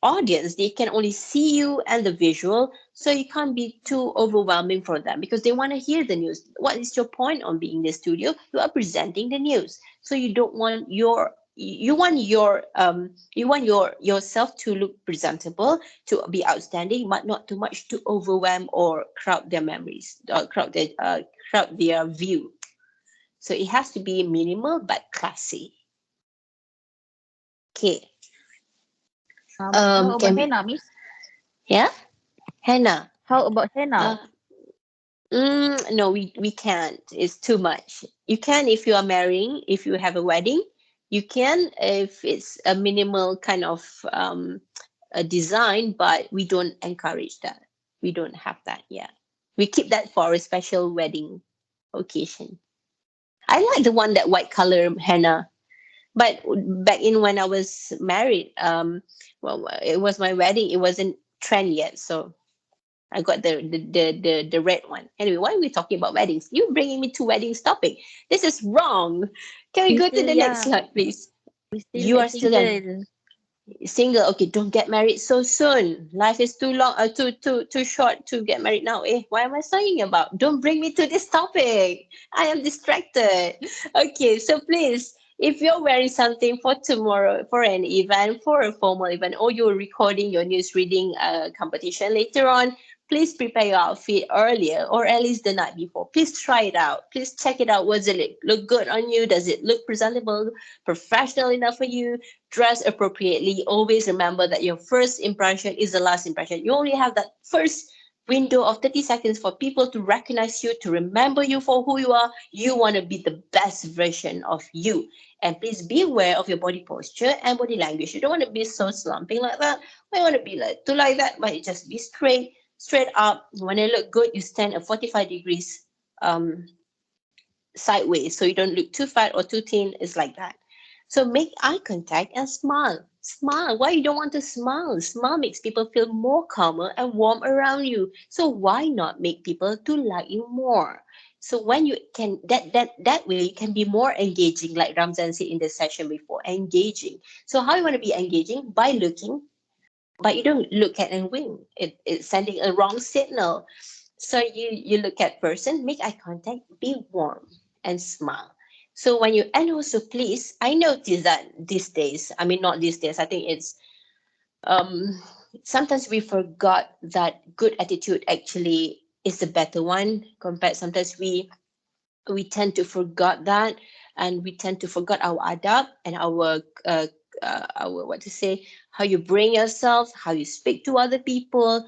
audience, they can only see you and the visual, so you can't be too overwhelming for them because they want to hear the news. What is your point on being in the studio? You are presenting the news, so you don't want your yourself to look presentable, to be outstanding, but not too much to overwhelm or crowd their memories, or crowd their view. So it has to be minimal but classy. Okay. How about Can we? henna, Miss? Yeah, Hannah. How about henna? uh, no, we can't. It's too much. You can if you are marrying, if you have a wedding, you can if it's a minimal kind of a design, but we don't encourage that. We don't have that. Yeah, we keep that for a special wedding occasion. I like the one that white color henna. But back in when I was married, well, it was my wedding. It wasn't trend yet, so I got the red one. Anyway, why are we talking about weddings? You bringing me to weddings topic. This is wrong. Can we We go to still, the next yeah, slide, please? we still You are like still young. single. Single. Okay, don't get married so soon. Life is too long, too short to get married now. Why am I saying about? Don't bring me to this topic. I am distracted. Okay, so please, if you're wearing something for tomorrow, for an event, for a formal event, or you're recording your news reading competition later on, please prepare your outfit earlier or at least the night before. Please try it out. Please check it out. Does it look good on you? Does it look presentable, professional enough for you? Dress appropriately. Always remember that your first impression is the last impression. You only have that first window of 30 seconds for people to recognize you, to remember you for who you are. You want to be the best version of you. And please be aware of your body posture and body language. You don't want to be so slumping like that. You want to be like that, but just be straight up. When you look good, you stand at 45 degrees sideways, so you don't look too fat or too thin. It's like that. So make eye contact and smile. Smile. Why you don't want to smile? Smile makes people feel more calmer and warm around you. So why not make people to like you more? So when you can that way you can be more engaging, like Ramzan said in the session before, engaging. So how you want to be engaging? By looking, but you don't look at and wink. It's sending a wrong signal. So you look at person, make eye contact, be warm and smile. So when you, and also please, I notice that these days, I mean not these days, I think it's um sometimes we forgot that good attitude actually is the better one compared, sometimes we tend to forget that, and we tend to forget our adab and our what to say, how you bring yourself, how you speak to other people.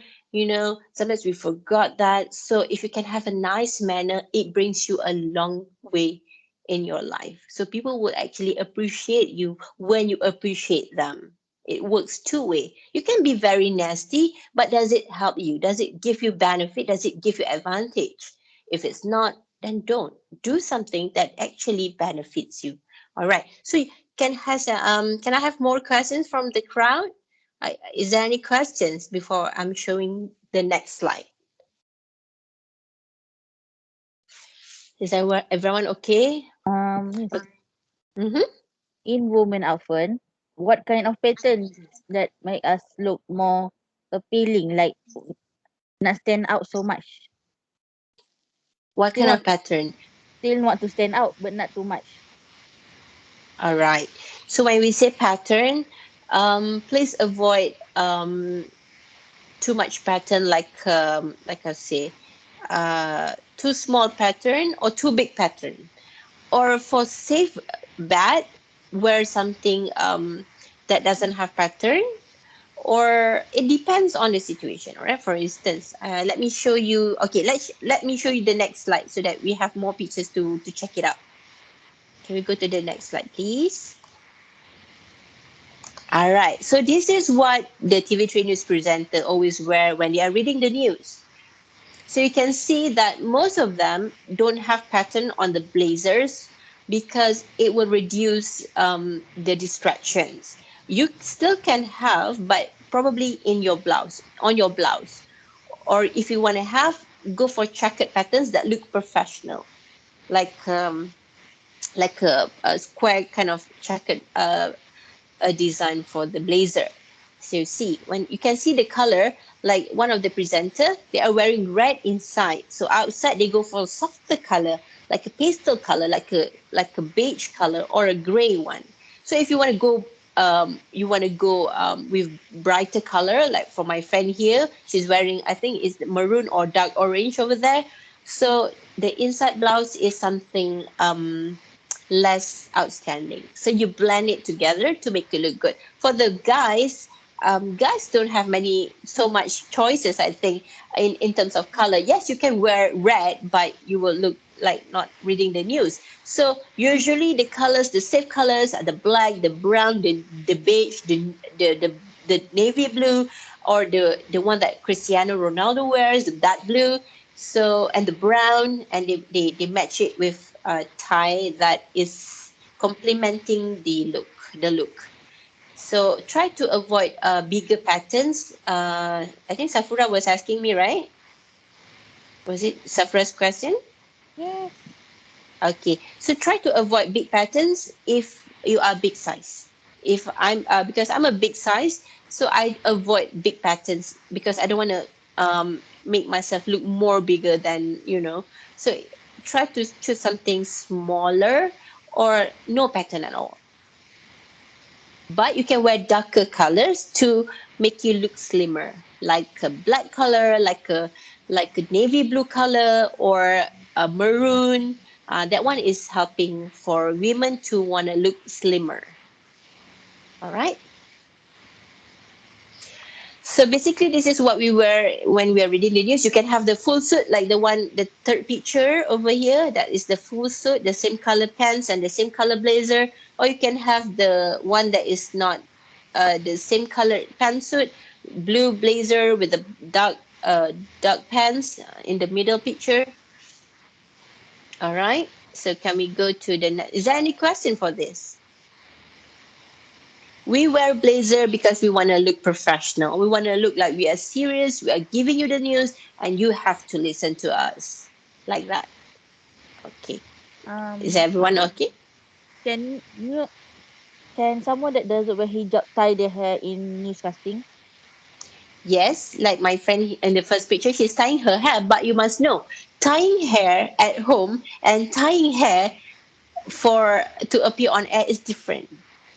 Sometimes we forgot that. So if you can have a nice manner, it brings you a long way in your life. So people will actually appreciate you when you appreciate them. It works two way. You can be very nasty, but does it help you? Does it give you benefit? Does it give you advantage? If it's not, then don't. Do something that actually benefits you. All right. So can I have more questions from the crowd? Is there any questions before I'm showing the next slide? Is everyone okay? Miss, Mm-hmm. in women outfit, what kind of patterns that make us look more appealing, like not stand out so much? What Still kind want, of pattern? still want to stand out, but not too much. All right. So when we say pattern, please avoid too much pattern, like I say, too small pattern or too big pattern. Or for safe bet, wear something that doesn't have pattern, or it depends on the situation. Right, for instance, let me show you. Okay, let me show you the next slide so that we have more pictures to check it out. Can we go to the next slide, please? All right, so this is what the TV3 news presenter always wear when they are reading the news. So you can see that most of them don't have pattern on the blazers because it will reduce the distractions. You still can have, but probably in your blouse, on your blouse. Or if you want to have, go for checkered patterns that look professional, like a square kind of checkered a design for the blazer. So you see, when you can see the color, like one of the presenter, they are wearing red inside. So outside they go for a softer color, like a pastel color, like a beige color or a gray one. So if you want to go with brighter color, like for my friend here, she's wearing, I think it's maroon or dark orange over there. So the inside blouse is something less outstanding. So you blend it together to make it look good. For the guys, guys don't have so much choices, I think, in terms of color. Yes, you can wear red, but you will look like not reading the news. So usually the colors, the safe colors are the black, the brown, the beige, the navy blue, or the one that Cristiano Ronaldo wears, that blue. So, and the brown, and they match it with a tie that is complementing the look. So try to avoid bigger patterns. I think Safura was asking me, right? Was it Safura's question? Yes. Okay, so try to avoid big patterns if you are big size. If I'm because I'm a big size, so I avoid big patterns because I don't want to make myself look more bigger than So try to choose something smaller or no pattern at all. But you can wear darker colors to make you look slimmer, like a black color, like a navy blue color, or a maroon. That one is helping for women to want to look slimmer. All right. So basically, this is what we wear when we are reading the news. You can have the full suit, like the third picture over here. That is the full suit, the same color pants and the same color blazer. Or you can have the one that is not the same color pantsuit, blue blazer with the dark pants in the middle picture. All right. So can we go to the next? Is there any question for this? We wear blazer because we want to look professional. We want to look like we are serious. We are giving you the news, and you have to listen to us like that. Okay. Is Um, everyone okay? can you can someone that doesn't wear hijab tie their hair in newscasting? Yes, like my friend in the first picture, she's tying her hair, but you must know, tying hair at home and tying hair for to appear on air is different.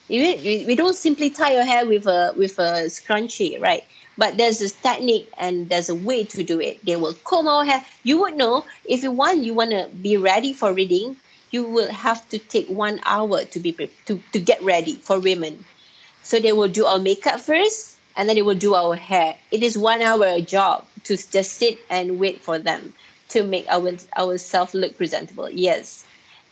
We don't simply tie your hair with a scrunchie, right? But there's this technique and there's a way to do it. They will comb our hair. You would know if you want to be ready for reading. You will have to take 1 hour to get ready for women. So they will do our makeup first, and then they will do our hair. It is 1 hour job to just sit and wait for them to make ourselves look presentable. Yes,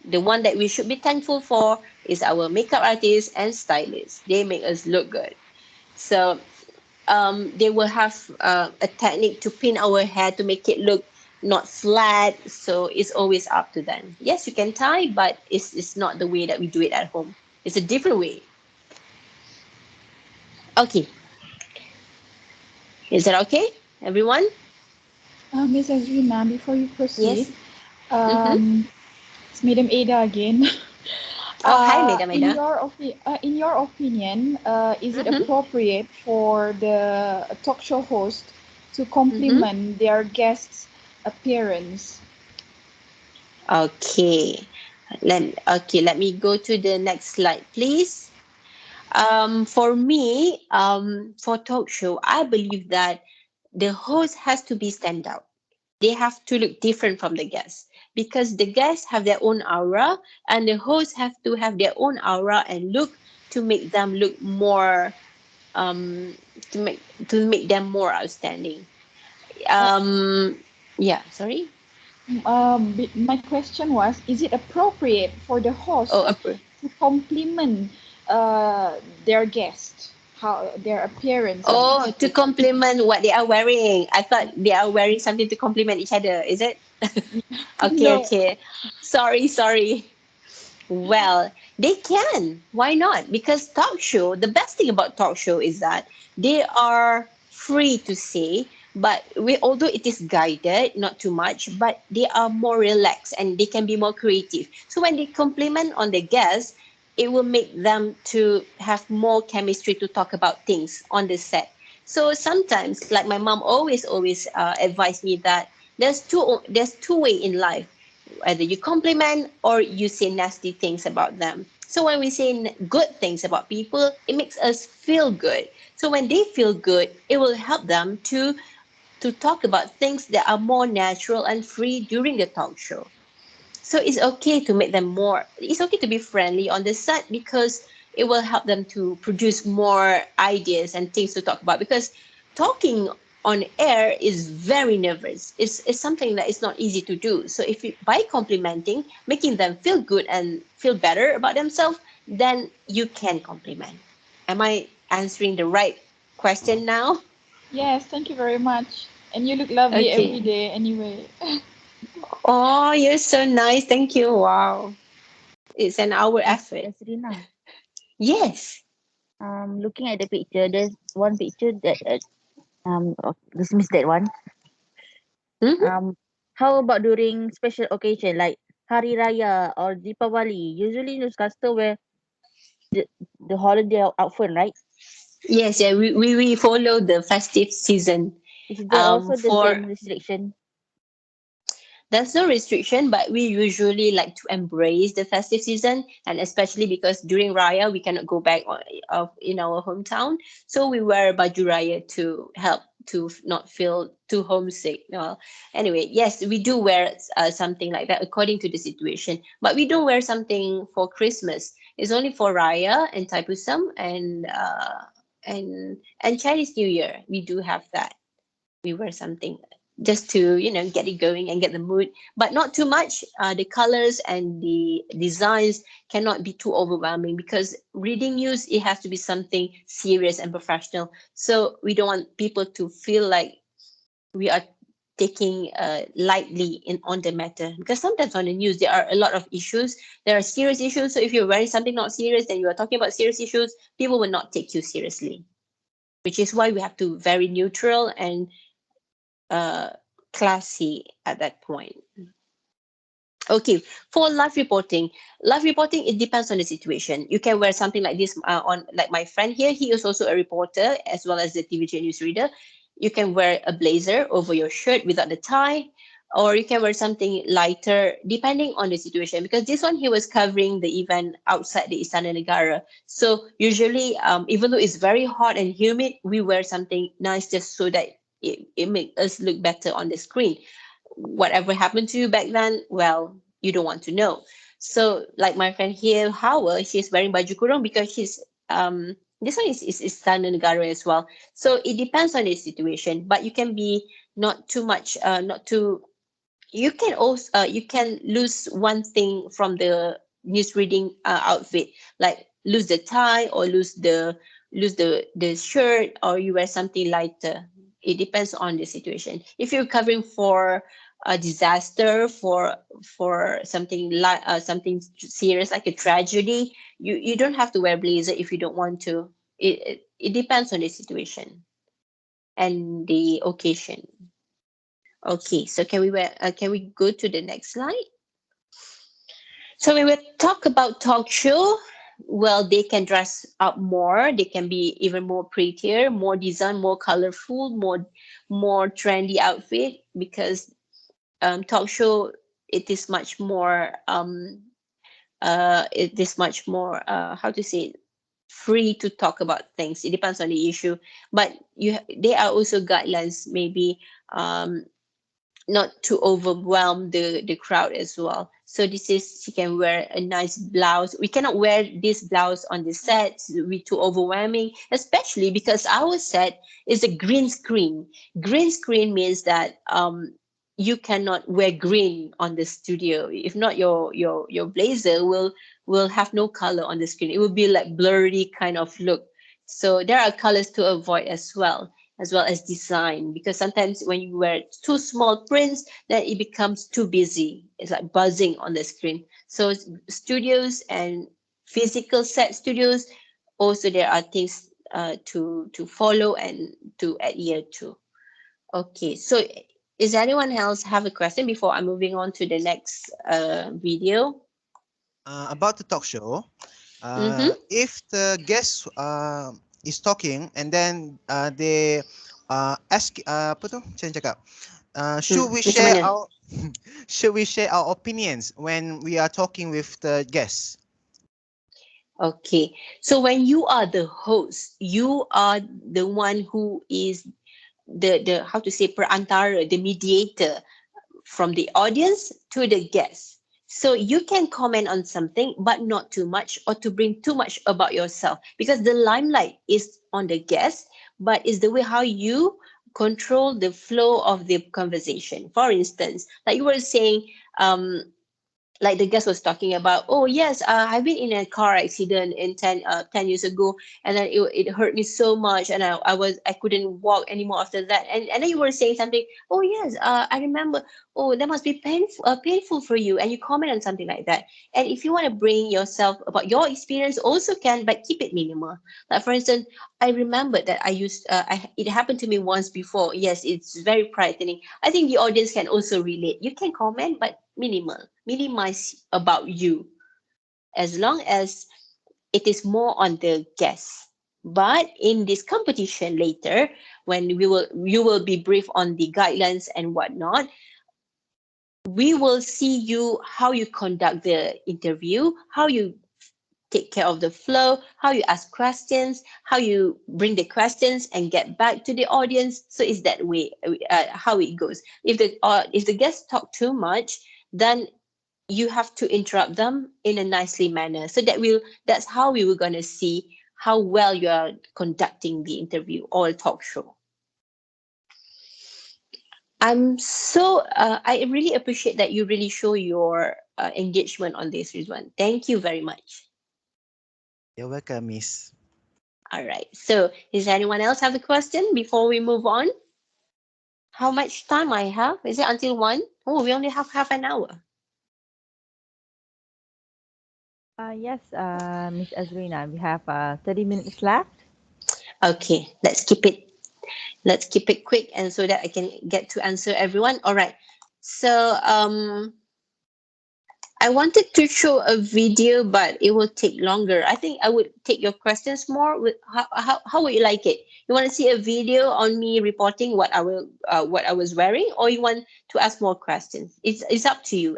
the one that we should be thankful for is our makeup artists and stylists. They make us look good. So they will have a technique to pin our hair to make it look not flat. So it's always up to them. Yes, you can tie, but it's not the way that we do it at home. It's a different way. Okay, is that okay, everyone? Miss Ezreena, before you proceed, Yes. Mm-hmm. it's Madam Ada again. Oh, hi, Madam In Ida. your opinion, is it Mm-hmm. appropriate for the talk show host to Mm-hmm. compliment their guests' appearance? Okay. Let me go to the next slide, please. For me, for talk show, I believe that the host has to be stand out. They have to look different from the guests because the guests have their own aura, and the hosts have to have their own aura and look to make them look more to make them more outstanding. Uh, Um, yeah, sorry. my question was, is it appropriate for the host Oh, to compliment their guest, how their appearance and oh, to expression? compliment what they are wearing. I thought they are wearing something to compliment each other. Is it? Okay, No. okay. Sorry. Well, they can. Why not? Because talk show, the best thing about talk show is that they are free to say, but although it is guided, not too much, but they are more relaxed and they can be more creative. So when they compliment on the guests, it will make them to have more chemistry to talk about things on the set. So sometimes, like my mom always advised me that there's two way in life, either you compliment or you say nasty things about them. So when we say good things about people, it makes us feel good. So when they feel good, it will help them to talk about things that are more natural and free during the talk show. So it's okay to make them more, it's okay to be friendly on the set because it will help them to produce more ideas and things to talk about, because talking on air is very nervous. It's something that is not easy to do. So if you, by complimenting, making them feel good and feel better about themselves, then you can compliment. Am I answering the right question now? Yes, thank you very much. And you look lovely every Okay. day anyway. Oh, you're so nice. Thank you. Wow. It's an hour effort. Ezreena, Yes. looking at the picture, there's one picture that dismiss that one. Mhm. How about during special occasion like Hari Raya or Deepavali? Usually newscaster wear the, the holiday outfit, right? Yes, yeah, we follow the festive season. Is there also the For same restriction? There's no restriction, but we usually like to embrace the festive season, and especially because during Raya we cannot go back in our hometown, so we wear baju Raya to help to not feel too homesick. Anyway, yes, we do wear something like that according to the situation, but we don't wear something for Christmas. It's only for Raya and Taipusam and Chinese New Year. We do have that. We wear something just to get it going and get the mood, but not too much. The colors and the designs cannot be too overwhelming, because reading news, it has to be something serious and professional, so we don't want people to feel like we are taking lightly on the matter, because sometimes on the news there are a lot of issues. There are serious issues, so if you're wearing something not serious and you are talking about serious issues, people will not take you seriously, which is why we have to very neutral and uh, classy at that point. Okay, for live reporting, it depends on the situation. You can wear something like this on, like my friend here. He is also a reporter as well as a TVJ news reader. You can wear a blazer over your shirt without the tie, or you can wear something lighter depending on the situation. Because this one, he was covering the event outside the Istana Negara. So usually, even though it's very hot and humid, we wear something nice just so that it makes us look better on the screen. Whatever happened to you back then, well, you don't want to know. So like my friend here, Hawa, she's wearing baju kurung because she's this one is Istana Negara as well. So it depends on the situation, but you can be not too much, not too. You can also you can lose one thing from the news reading outfit, like lose the tie or lose the shirt, or you wear something lighter. It depends on the situation. If you're covering for a disaster, for something like something serious like a tragedy, you don't have to wear blazer if you don't want to. It depends on the situation and the occasion. Okay, so can we go to the next slide? So when we talk about talk show, well, they can dress up more. They can be even more prettier, more design, more colorful, more trendy outfit, because talk show, it is much more how to say it, free to talk about things. It depends on the issue, but there are also guidelines, maybe not to overwhelm the crowd as well. So this is, she can wear a nice blouse. We cannot wear this blouse on the set. It will be too overwhelming, especially because our set is a green screen. Green screen means that you cannot wear green on the studio. If not, your blazer will have no color on the screen. It will be like blurry kind of look. So there are colors to avoid as well as design, because sometimes when you wear too small prints, then it becomes too busy. It's like buzzing on the screen. So studios and physical set studios, also there are things to follow and to adhere to. Okay, so is anyone else have a question before I'm moving on to the next video? About the talk show, Mm-hmm. if the guest is talking and then they ask apa tu macam cakap, should we Macam share mana? our should we share our opinions when we are talking with the guests? Okay, so when you are the host, you are the one who is the how to say, perantara, the mediator from the audience to the guest. So you can comment on something, but not too much, or to bring too much about yourself, because the limelight is on the guest, but it's the way how you control the flow of the conversation. For instance, like you were saying, like the guest was talking about, oh yes, I've been in a car accident in 10 years ago, and then it hurt me so much, and I couldn't walk anymore after that, and then you were saying something, oh yes, I remember, oh that must be painful for you, and you comment on something like that. And if you want to bring yourself about your experience also can, but keep it minimal. Like for instance, I remember that it happened to me once before. Yes, it's very frightening. I think the audience can also relate. You can comment, but minimize about you, as long as it is more on the guests. But in this competition later, when you will be briefed on the guidelines and whatnot, we will see you how you conduct the interview, how you take care of the flow, how you ask questions, how you bring the questions and get back to the audience. So it's that way how it goes. If the guests talk too much, then you have to interrupt them in a nicely manner. So that's how we were gonna see how well you are conducting the interview or talk show. I really appreciate that you really show your engagement on this, Rizwan. Thank you very much. You're welcome, Miss. All right. So, does anyone else have a question before we move on? How much time I have? Is it until 1? Oh, we only have half an hour. Yes, Miss Ezreena, we have 30 minutes left. Okay, let's keep it quick, and so that I can get to answer everyone. All right. So, I wanted to show a video, but it will take longer. I think I would take your questions more. How would you like it? You want to see a video on me reporting what I was wearing, or you want to ask more questions? It's up to you.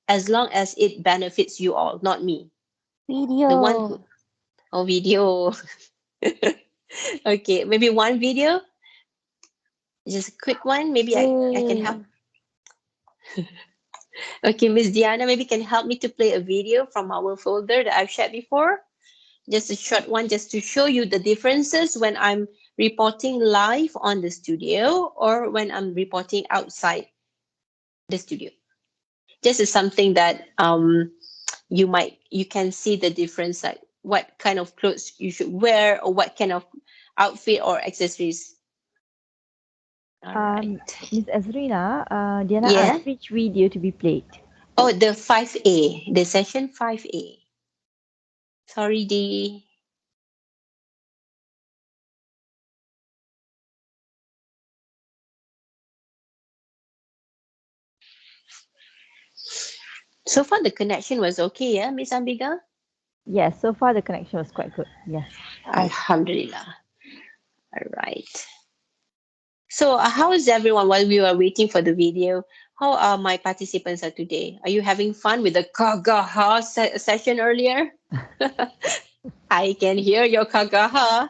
As long as it benefits you all, not me. The one Video. who video. Okay, maybe one video, just a quick one. Maybe I can help. Okay, Miss Diana, maybe can help me to play a video from our folder that I've shared before. Just a short one, just to show you the differences when I'm reporting live on the studio or when I'm reporting outside the studio. This is something that you can see the difference, like what kind of clothes you should wear or what kind of outfit or accessories. All right. Miss Ezreena, Diana Yeah. asked which video to be played. Oh, the 5A, the session 5A. Sorry, D. So far, the connection was okay, yeah, Miss Ambiga? Yes, so far the connection was quite good. Yes. Alhamdulillah. All right. So, how is everyone while we were waiting for the video? How are my participants are today? Are you having fun with the kagaha session earlier? I can hear your kagaha.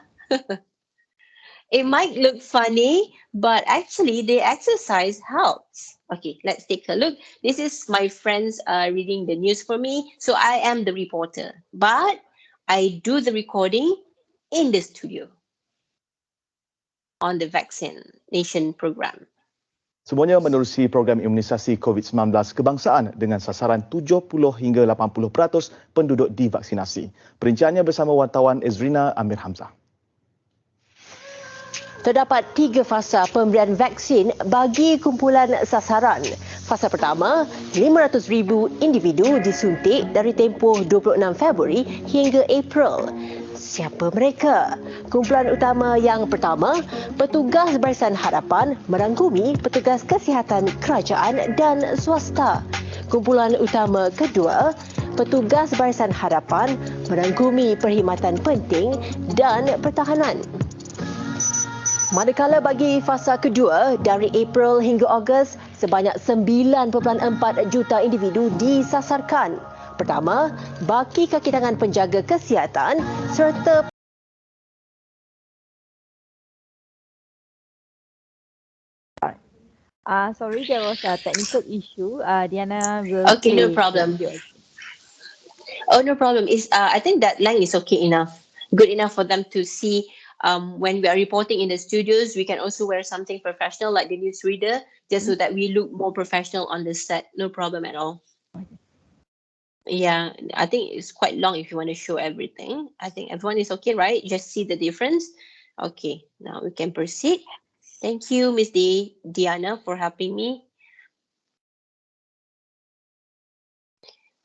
It might look funny, but actually the exercise helps. Okay, let's take a look. This is my friends reading the news for me. So I am the reporter, but I do the recording in the studio on the vaccination program. Semuanya menerusi program imunisasi COVID-19 kebangsaan dengan sasaran 70 hingga 80% penduduk divaksinasi. Perinciannya bersama wartawan Ezreena Amir Hamzah. Terdapat 3 fasa pemberian vaksin bagi kumpulan sasaran. Fasa pertama, 500,000 individu disuntik dari tempoh 26 Februari hingga April. Siapa mereka? Kumpulan utama yang pertama, petugas Barisan Hadapan merangkumi petugas kesihatan kerajaan dan swasta. Kumpulan utama kedua, petugas Barisan Hadapan merangkumi perkhidmatan penting dan pertahanan. Manakala bagi fasa kedua, dari April hingga Ogos, sebanyak 9.4 juta individu disasarkan. Pertama, baki kaki tangan penjaga kesihatan serta Sorry, there was a technical issue. Diana will Okay, no play problem. the video. Oh, no problem. I think that line is okay enough, good enough for them to see. When we are reporting in the studios, we can also wear something professional like the newsreader, just so that we look more professional on the set. No problem at all. Yeah, I think it's quite long if you want to show everything. I think everyone is okay, right? Just see the difference. Okay, now we can proceed. Thank you, Miss Diana, for helping me.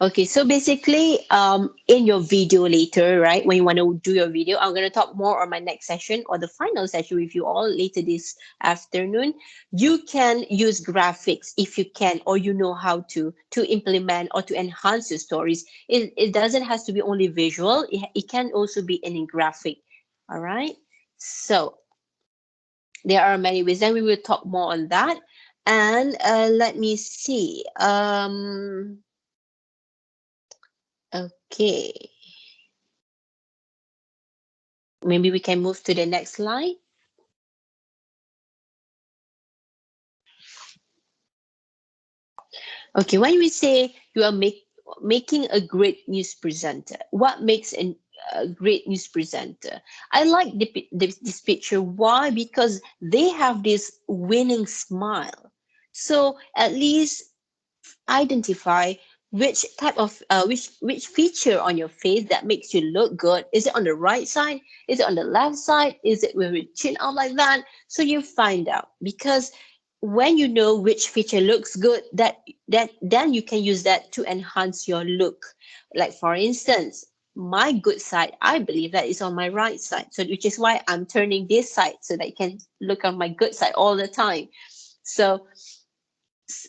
Okay, so basically, in your video later, right, when you want to do your video, I'm going to talk more on my next session or the final session with you all later this afternoon. You can use graphics if you can, or you know how to implement or to enhance your stories. It doesn't has to be only visual. It can also be in graphic. All right. So there are many ways, and we will talk more on that. And let me see. Okay. Maybe we can move to the next slide. Okay, when we say you are making a great news presenter, what makes a great news presenter? I like this picture. Why? Because they have this winning smile. So at least identify which type of which feature on your face that makes you look good. Is it on the right side? Is it on the left side? Is it with your chin out like that? So you find out, because when you know which feature looks good, that then you can use that to enhance your look. Like for instance, my good side, I believe that is on my right side, so which is why I'm turning this side so that you can look on my good side all the time. So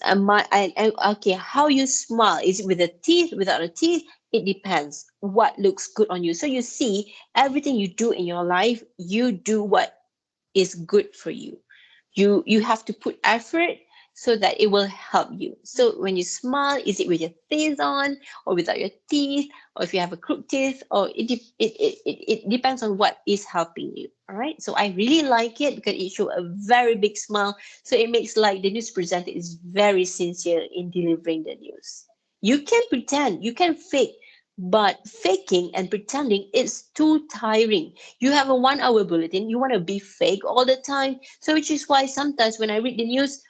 okay, how you smile, is it with the teeth, without the teeth? It depends what looks good on you. So you see, everything you do in your life, you do what is good for you. You have to put effort so that it will help you. So when you smile, is it with your teeth on or without your teeth, or if you have a crooked teeth, or it depends on what is helping you. All right, so I really like it because it shows a very big smile, so it makes like the news presenter is very sincere in delivering the news. You can pretend, you can fake, but faking and pretending is too tiring. You have a 1 hour bulletin, you want to be fake all the time. So which is why sometimes when I read the news,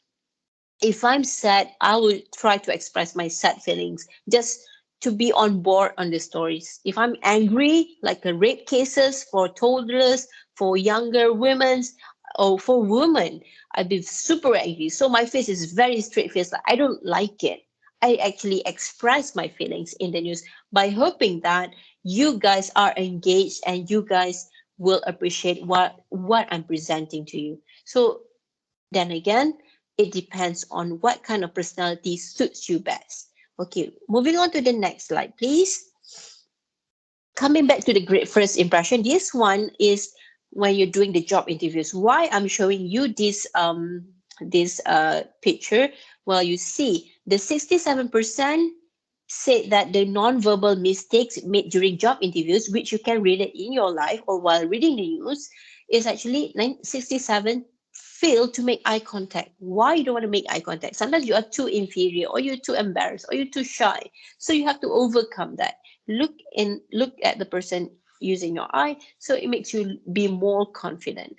if I'm sad, I will try to express my sad feelings just to be on board on the stories. If I'm angry, like the rape cases for toddlers, for younger women, or for women, I'd be super angry. So my face is very straight face. Like I don't like it. I actually express my feelings in the news by hoping that you guys are engaged and you guys will appreciate what I'm presenting to you. So then again, it depends on what kind of personality suits you best. Okay, moving on to the next slide, please. Coming back to the great first impression, this one is when you're doing the job interviews. Why I'm showing you this picture? Well, you see the 67% said that the non-verbal mistakes made during job interviews, which you can read it in your life or while reading the news, is actually 67 fail to make eye contact. Why you don't want to make eye contact? Sometimes you are too inferior, or you're too embarrassed, or you're too shy. So you have to overcome that. Look at the person using your eye, so it makes you be more confident.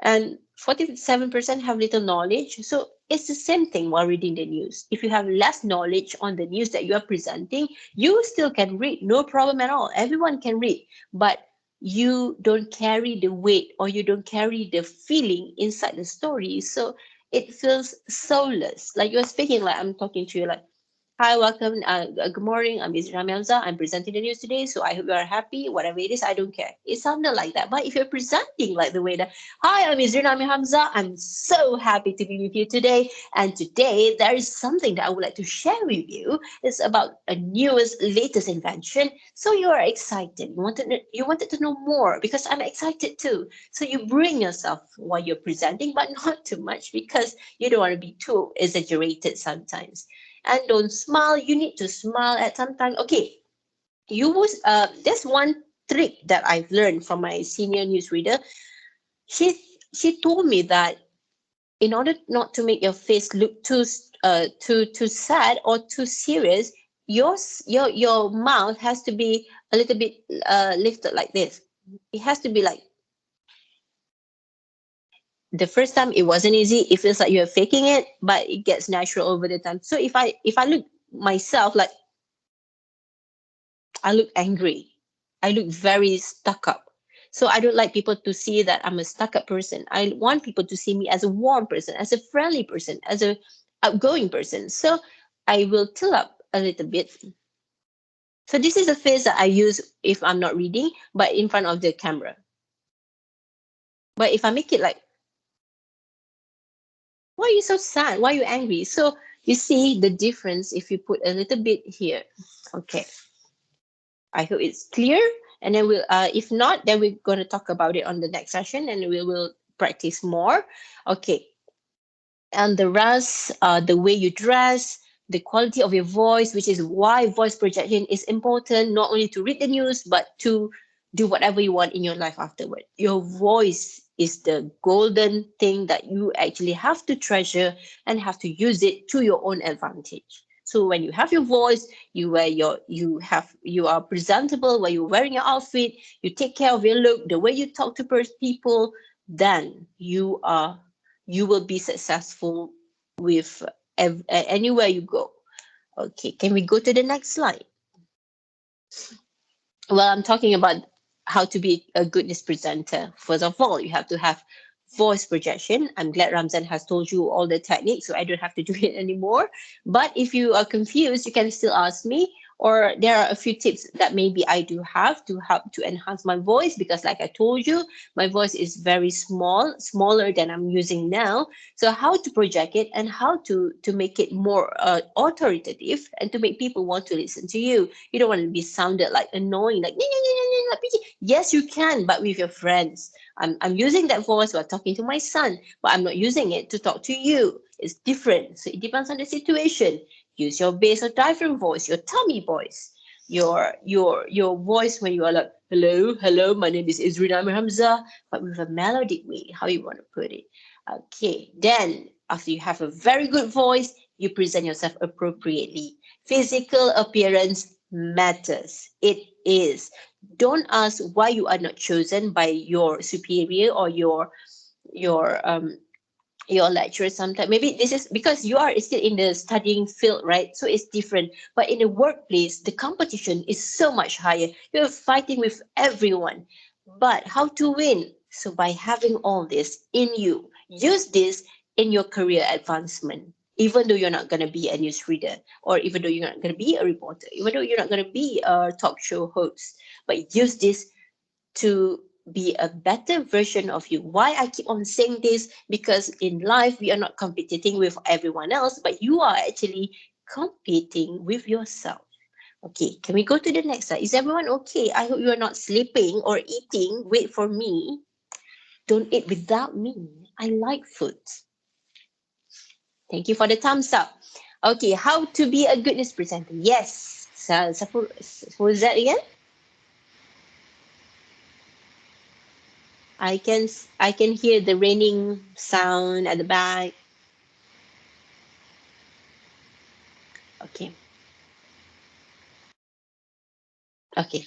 And 47% have little knowledge, so it's the same thing while reading the news. If you have less knowledge on the news that you are presenting, you still can read, no problem at all. Everyone can read, but you don't carry the weight, or you don't carry the feeling inside the story, so it feels soulless, like you're speaking, like I'm talking to you, like, hi, welcome. Good morning. I'm Ezreena Hamzah. I'm presenting the news today, so I hope you are happy. Whatever it is, I don't care. It sounded like that. But if you're presenting like the way that, hi, I'm Ezreena Hamzah. I'm so happy to be with you today. And today there is something that I would like to share with you. It's about a newest, latest invention. So you are excited. You wanted to know more because I'm excited too. So you bring yourself while you're presenting, but not too much because you don't want to be too exaggerated sometimes. And don't smile, you need to smile at some time. Okay, you was there's one trick that I've learned from my senior newsreader. She told me that in order not to make your face look too sad or too serious, your mouth has to be a little bit lifted like this. It has to be like, the first time it wasn't easy, it feels like you're faking it, but it gets natural over the time. So if I look myself like I look angry. I look very stuck up. So I don't like people to see that I'm a stuck up person. I want people to see me as a warm person, as a friendly person, as a outgoing person. So I will tilt up a little bit. So this is the face that I use if I'm not reading, but in front of the camera. But if I make it like, why are you so sad? Why are you angry? So you see the difference if you put a little bit here. Okay. I hope it's clear. And then we'll, if not, then we're going to talk about it on the next session and we will practice more. Okay. And the rest, the way you dress, the quality of your voice, which is why voice projection is important, not only to read the news, but to do whatever you want in your life afterward. Your voice is the golden thing that you actually have to treasure and have to use it to your own advantage. So when you have your voice, you are presentable when you're wearing your outfit, you take care of your look, the way you talk to people, then you will be successful with anywhere you go. Okay, can we go to the next slide? Well, I'm talking about how to be a good news presenter. First of all, you have to have voice projection. I'm glad Ramzan has told you all the techniques, so I don't have to do it anymore. But if you are confused, you can still ask me, or there are a few tips that maybe I do have to help to enhance my voice, because like I told you, my voice is very small, smaller than I'm using now. So how to project it and how to make it more authoritative and to make people want to listen to you. You don't want to be sounded like annoying, like yes, you can, but with your friends. I'm using that voice while talking to my son, but I'm not using it to talk to you. It's different. So it depends on the situation. Use your bass or diaphragm voice, your tummy voice, your voice when you are like, hello, my name is Ezreena, Amir, Hamzah, but with a melodic way, how you want to put it. Okay, then after you have a very good voice, you present yourself appropriately. Physical appearance matters. It is. Don't ask why you are not chosen by your superior or your lecturer. Sometimes maybe this is because you are still in the studying field, right? So it's different. But in the workplace, the competition is so much higher. You're fighting with everyone. But how to win? So by having all this in you, use this in your career advancement. Even though you're not going to be a newsreader, or even though you're not going to be a reporter, even though you're not going to be a talk show host, but use this to be a better version of you. Why I keep on saying this? Because in life, we are not competing with everyone else, but you are actually competing with yourself. Okay, can we go to the next slide? Is everyone okay? I hope you are not sleeping or eating. Wait for me. Don't eat without me. I like food. Thank you for the thumbs up. Okay, how to be a good news presenter. Yes. So, who is that again? I can hear the raining sound at the back. Okay. Okay.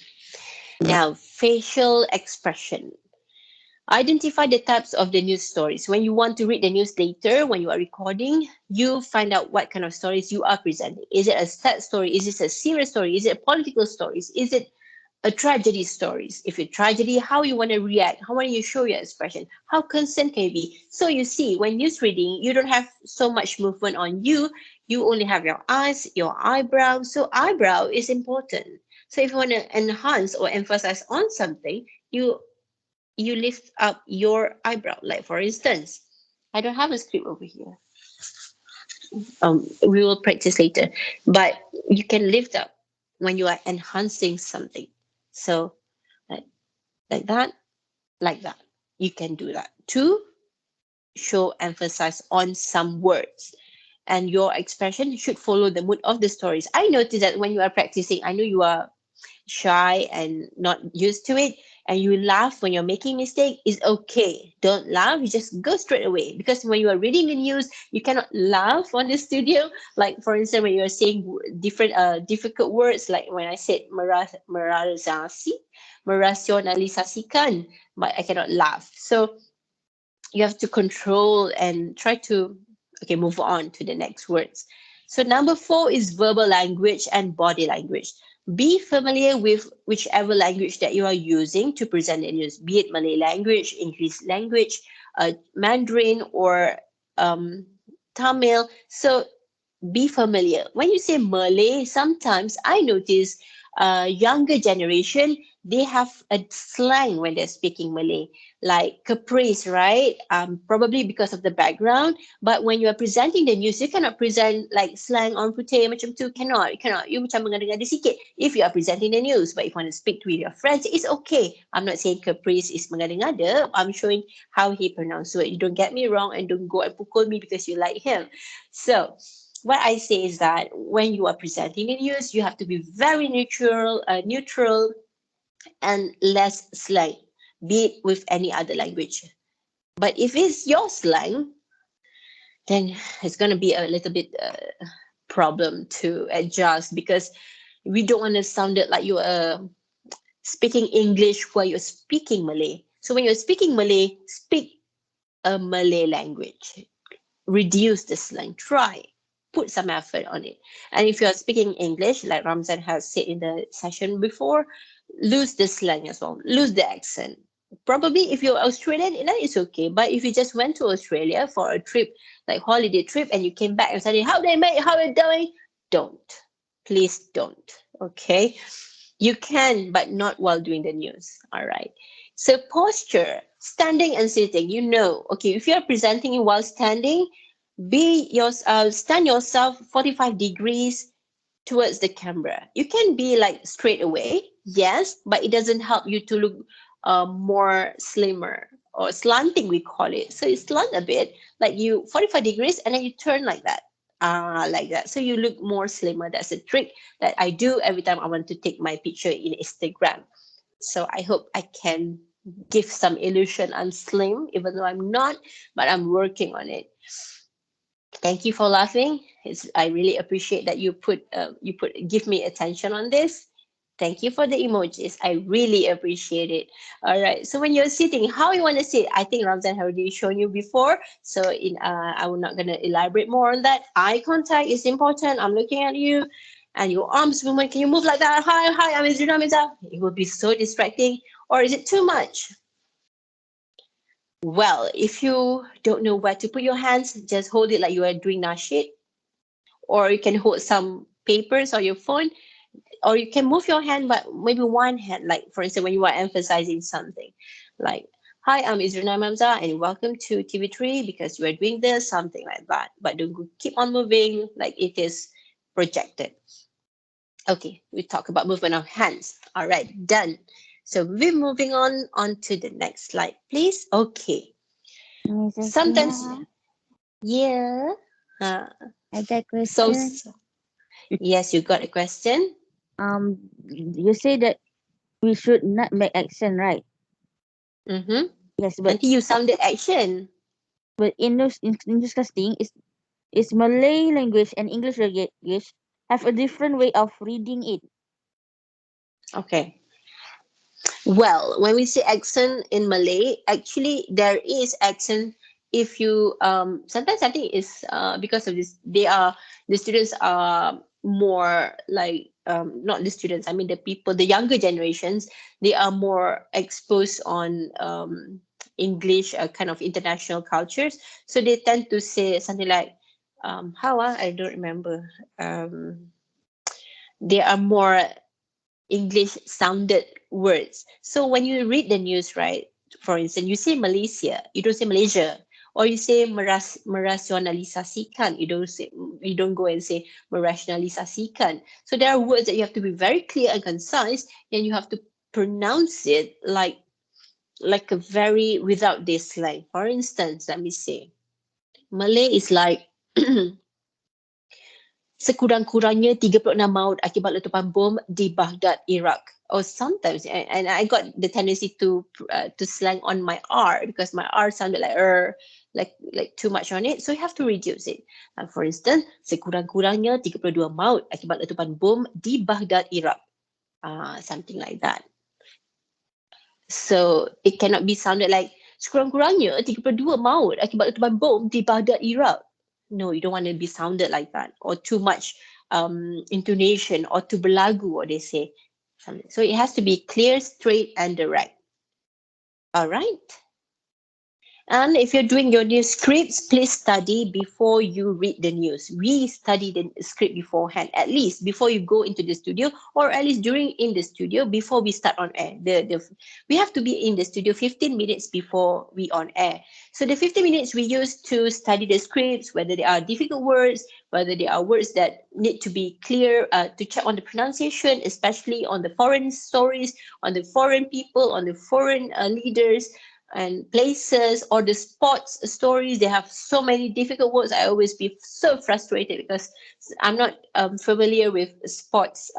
Now, facial expression. Identify the types of the news stories. When you want to read the news later, when you are recording, you find out what kind of stories you are presenting. Is it a sad story? Is it a serious story? Is it political stories? Is it a tragedy stories? If it's tragedy, how you want to react? How want you show your expression? How concerned can you be? So you see, when news reading, you don't have so much movement on you. You only have your eyes, your eyebrow. So eyebrow is important. So if you want to enhance or emphasize on something, you lift up your eyebrow. Like for instance, I don't have a script over here. We will practice later, but you can lift up when you are enhancing something. So like that, like that. You can do that. To show emphasis on some words. And your expression should follow the mood of the stories. I noticed that when you are practicing, I know you are shy and not used to it, and you laugh when you're making mistake, is okay. Don't laugh, you just go straight away. Because when you are reading the news, you cannot laugh on the studio. Like for instance, when you're saying different difficult words, like when I said merasionalisasikan, but I cannot laugh. So you have to control and try to move on to the next words. So number 4 is verbal language and body language. Be familiar with whichever language that you are using to present the news, be it Malay language, English language, Mandarin, or Tamil. So be familiar. When you say Malay, sometimes I notice younger generation, they have a slang when they're speaking Malay, like caprice, right? Probably because of the background. But when you are presenting the news, you cannot present like slang on putih macam tu. Cannot. You macam mengada-ngada sikit if you are presenting the news. But if you want to speak with your friends, it's okay. I'm not saying caprice is mengada-ngada. I'm showing how he pronounced it. You don't get me wrong, and don't go and pukul me because you like him. So what I say is that when you are presenting the news, you have to be very neutral, and less slang, be it with any other language. But if it's your slang, then it's going to be a little bit problem to adjust, because we don't want to sound it like you are speaking English while you're speaking Malay. So when you're speaking Malay, speak a Malay language. Reduce the slang. Try. Put some effort on it. And if you're speaking English, like Ramzan has said in the session before, lose the slang as well. Lose the accent. Probably if you're Australian, then it's okay. But if you just went to Australia for a trip, like holiday trip, and you came back and said, how they mate, how are you doing? Don't. Please don't. Okay? You can, but not while doing the news. All right. So posture, standing and sitting, okay, if you're presenting while standing, stand yourself 45 degrees towards the camera. You can be like straight away, yes, but it doesn't help you to look more slimmer, or slanting, we call it. So you slant a bit, like you 45 degrees, and then you turn like that. Like that. So you look more slimmer. That's a trick that I do every time I want to take my picture in Instagram. So I hope I can give some illusion I'm slim, even though I'm not, but I'm working on it. Thank you for laughing. I really appreciate that you give me attention on this. Thank you for the emojis. I really appreciate it. All right. So when you're sitting, how you want to sit? I think Ramzan had already shown you before. So I'm not going to elaborate more on that. Eye contact is important. I'm looking at you, and your arms movement. Can you move like that? Hi, I'm Ezreena. It will be so distracting. Or is it too much? Well, if you don't know where to put your hands, just hold it like you are doing nasyid. Or you can hold some papers or your phone. Or you can move your hand, but maybe one hand, like for instance, when you are emphasizing something, like, hi, I'm Ezreena Hamzah, and welcome to TV3 because we're doing this, something like that. But don't keep on moving like it is projected. Okay, we talk about movement of hands. All right, done. So we're moving on to the next slide, please. Okay. Sometimes, yeah. I got So, question. yes, you got a question. You say that we should not make action, right? Mm-hmm. Yes, but Until you sounded action. but in newscasting is Malay language and English language have a different way of reading it. Okay. Well, when we say accent in Malay, actually there is accent. If you sometimes I think it's because of this, the students are more like not the students. I mean the younger generations. They are more exposed on English, kind of international cultures. So they tend to say something like I don't remember. They are more English sounded words. So when you read the news, right, for instance, you say Malaysia, you don't say Malaysia, or you say merasionalisasikan, you don't go and say merasionalisasikan. So there are words that you have to be very clear and concise, and you have to pronounce it like a very without this slang. For instance, let me say, Malay is like sekurang-kurangnya 36 maut akibat letupan bom di Baghdad, Iraq. Or sometimes, and I got the tendency to slang on my R because my R sounded like too much on it. So you have to reduce it. For instance, sekurang-kurangnya 32 maut akibat letupan bom di Baghdad, Iraq. Something like that. So it cannot be sounded like sekurang-kurangnya 32 maut akibat letupan bom di Baghdad, Iraq. No, you don't want to be sounded like that, or too much intonation, or to berlagu, what they say. So it has to be clear, straight, and direct. All right. And if you're doing your news scripts, please study before you read the news. We study the script beforehand, at least before you go into the studio, or at least during in the studio before we start on air. We have to be in the studio 15 minutes before we on air. So the 15 minutes we use to study the scripts, whether they are difficult words, whether they are words that need to be clear, to check on the pronunciation, especially on the foreign stories, on the foreign people, on the foreign leaders and places, or the sports stories. They have so many difficult words. I always be so frustrated because I'm not familiar with sports,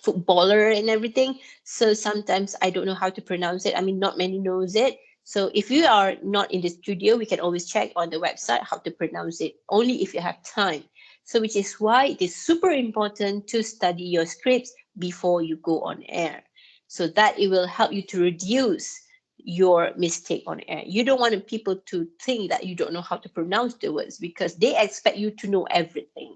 footballer and everything. So sometimes I don't know how to pronounce it. I mean, not many knows it. So if you are not in the studio, we can always check on the website how to pronounce it, only if you have time. So which is why it is super important to study your scripts before you go on air, so that it will help you to reduce your mistake on air. You don't want people to think that you don't know how to pronounce the words, because they expect you to know everything.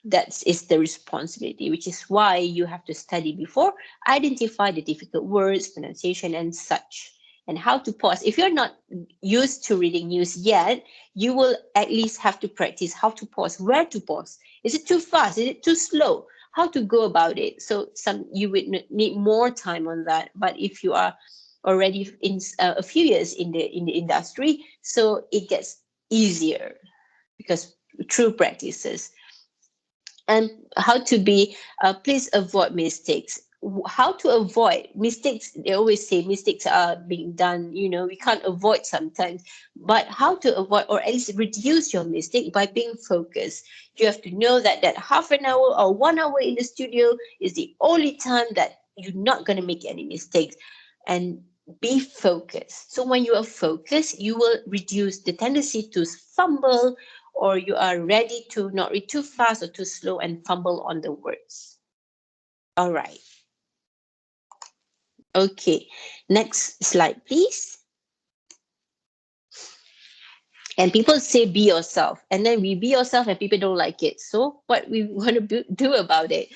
That is the responsibility, which is why you have to study before, identify the difficult words, pronunciation, and such, and how to pause. If you're not used to reading news yet, you will at least have to practice how to pause, where to pause. Is it too fast? Is it too slow? How to go about it. So you would need more time on that. But if you are already in a few years in the industry, so it gets easier because through practices. And how to be, please avoid mistakes. How to avoid mistakes? They always say mistakes are being done, we can't avoid sometimes, but how to avoid, or at least reduce your mistake, by being focused. You have to know that half an hour or 1 hour in the studio is the only time that you're not going to make any mistakes, and be focused. So when you are focused, you will reduce the tendency to fumble, or you are ready to not read too fast or too slow and fumble on the words. All right. Okay, next slide, please. And people say be yourself, and then we be yourself and people don't like it. So what we want to do about it?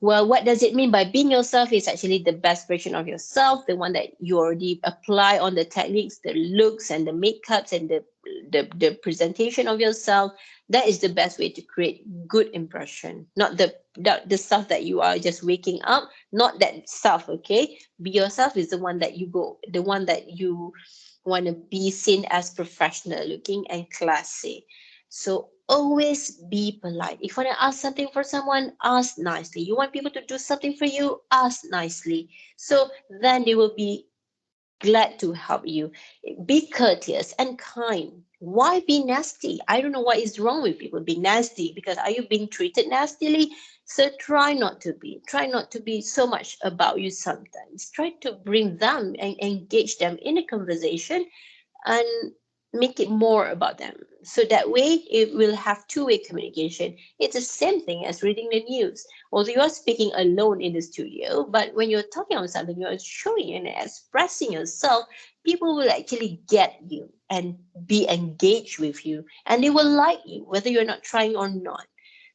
Well, what does it mean by being yourself? Is actually the best version of yourself, the one that you already apply on the techniques, the looks and the makeups and the presentation of yourself. That is the best way to create good impression, not the stuff that you are just waking up, not that stuff. Okay, be yourself is the one that you want to be seen as professional looking and classy. So always be polite. If you want to ask something for someone, ask nicely. You want people to do something for you, ask nicely. So then they will be glad to help you. Be courteous and kind. Why be nasty? I don't know what is wrong with people being nasty, because are you being treated nastily? So try not to be. Try not to be so much about you sometimes. Try to bring them and engage them in a conversation and make it more about them. So that way it will have two-way communication. It's the same thing as reading the news. Although you're speaking alone in the studio, but when you're talking on something, you're showing and expressing yourself, people will actually get you and be engaged with you, and they will like you, whether you're not trying or not.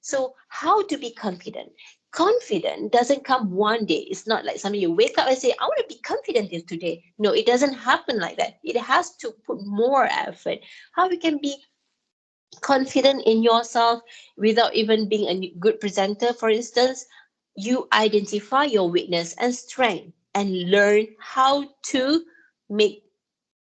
So how to be confident? Confident doesn't come one day. It's not like something you wake up and say, I want to be confident today. No, it doesn't happen like that. It has to put more effort. How you can be confident in yourself without even being a good presenter, for instance, you identify your weakness and strength and learn how to make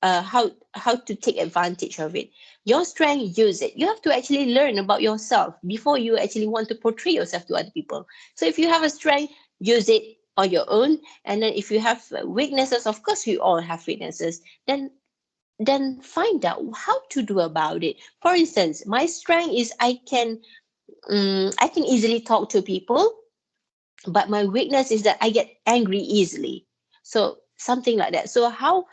how to take advantage of it. Your strength, use it. You have to actually learn about yourself before you actually want to portray yourself to other people. So if you have a strength, use it on your own. And then if you have weaknesses, of course we all have weaknesses, then find out how to do about it. For instance, my strength is I can easily talk to people, but my weakness is that I get angry easily. So something like that. So how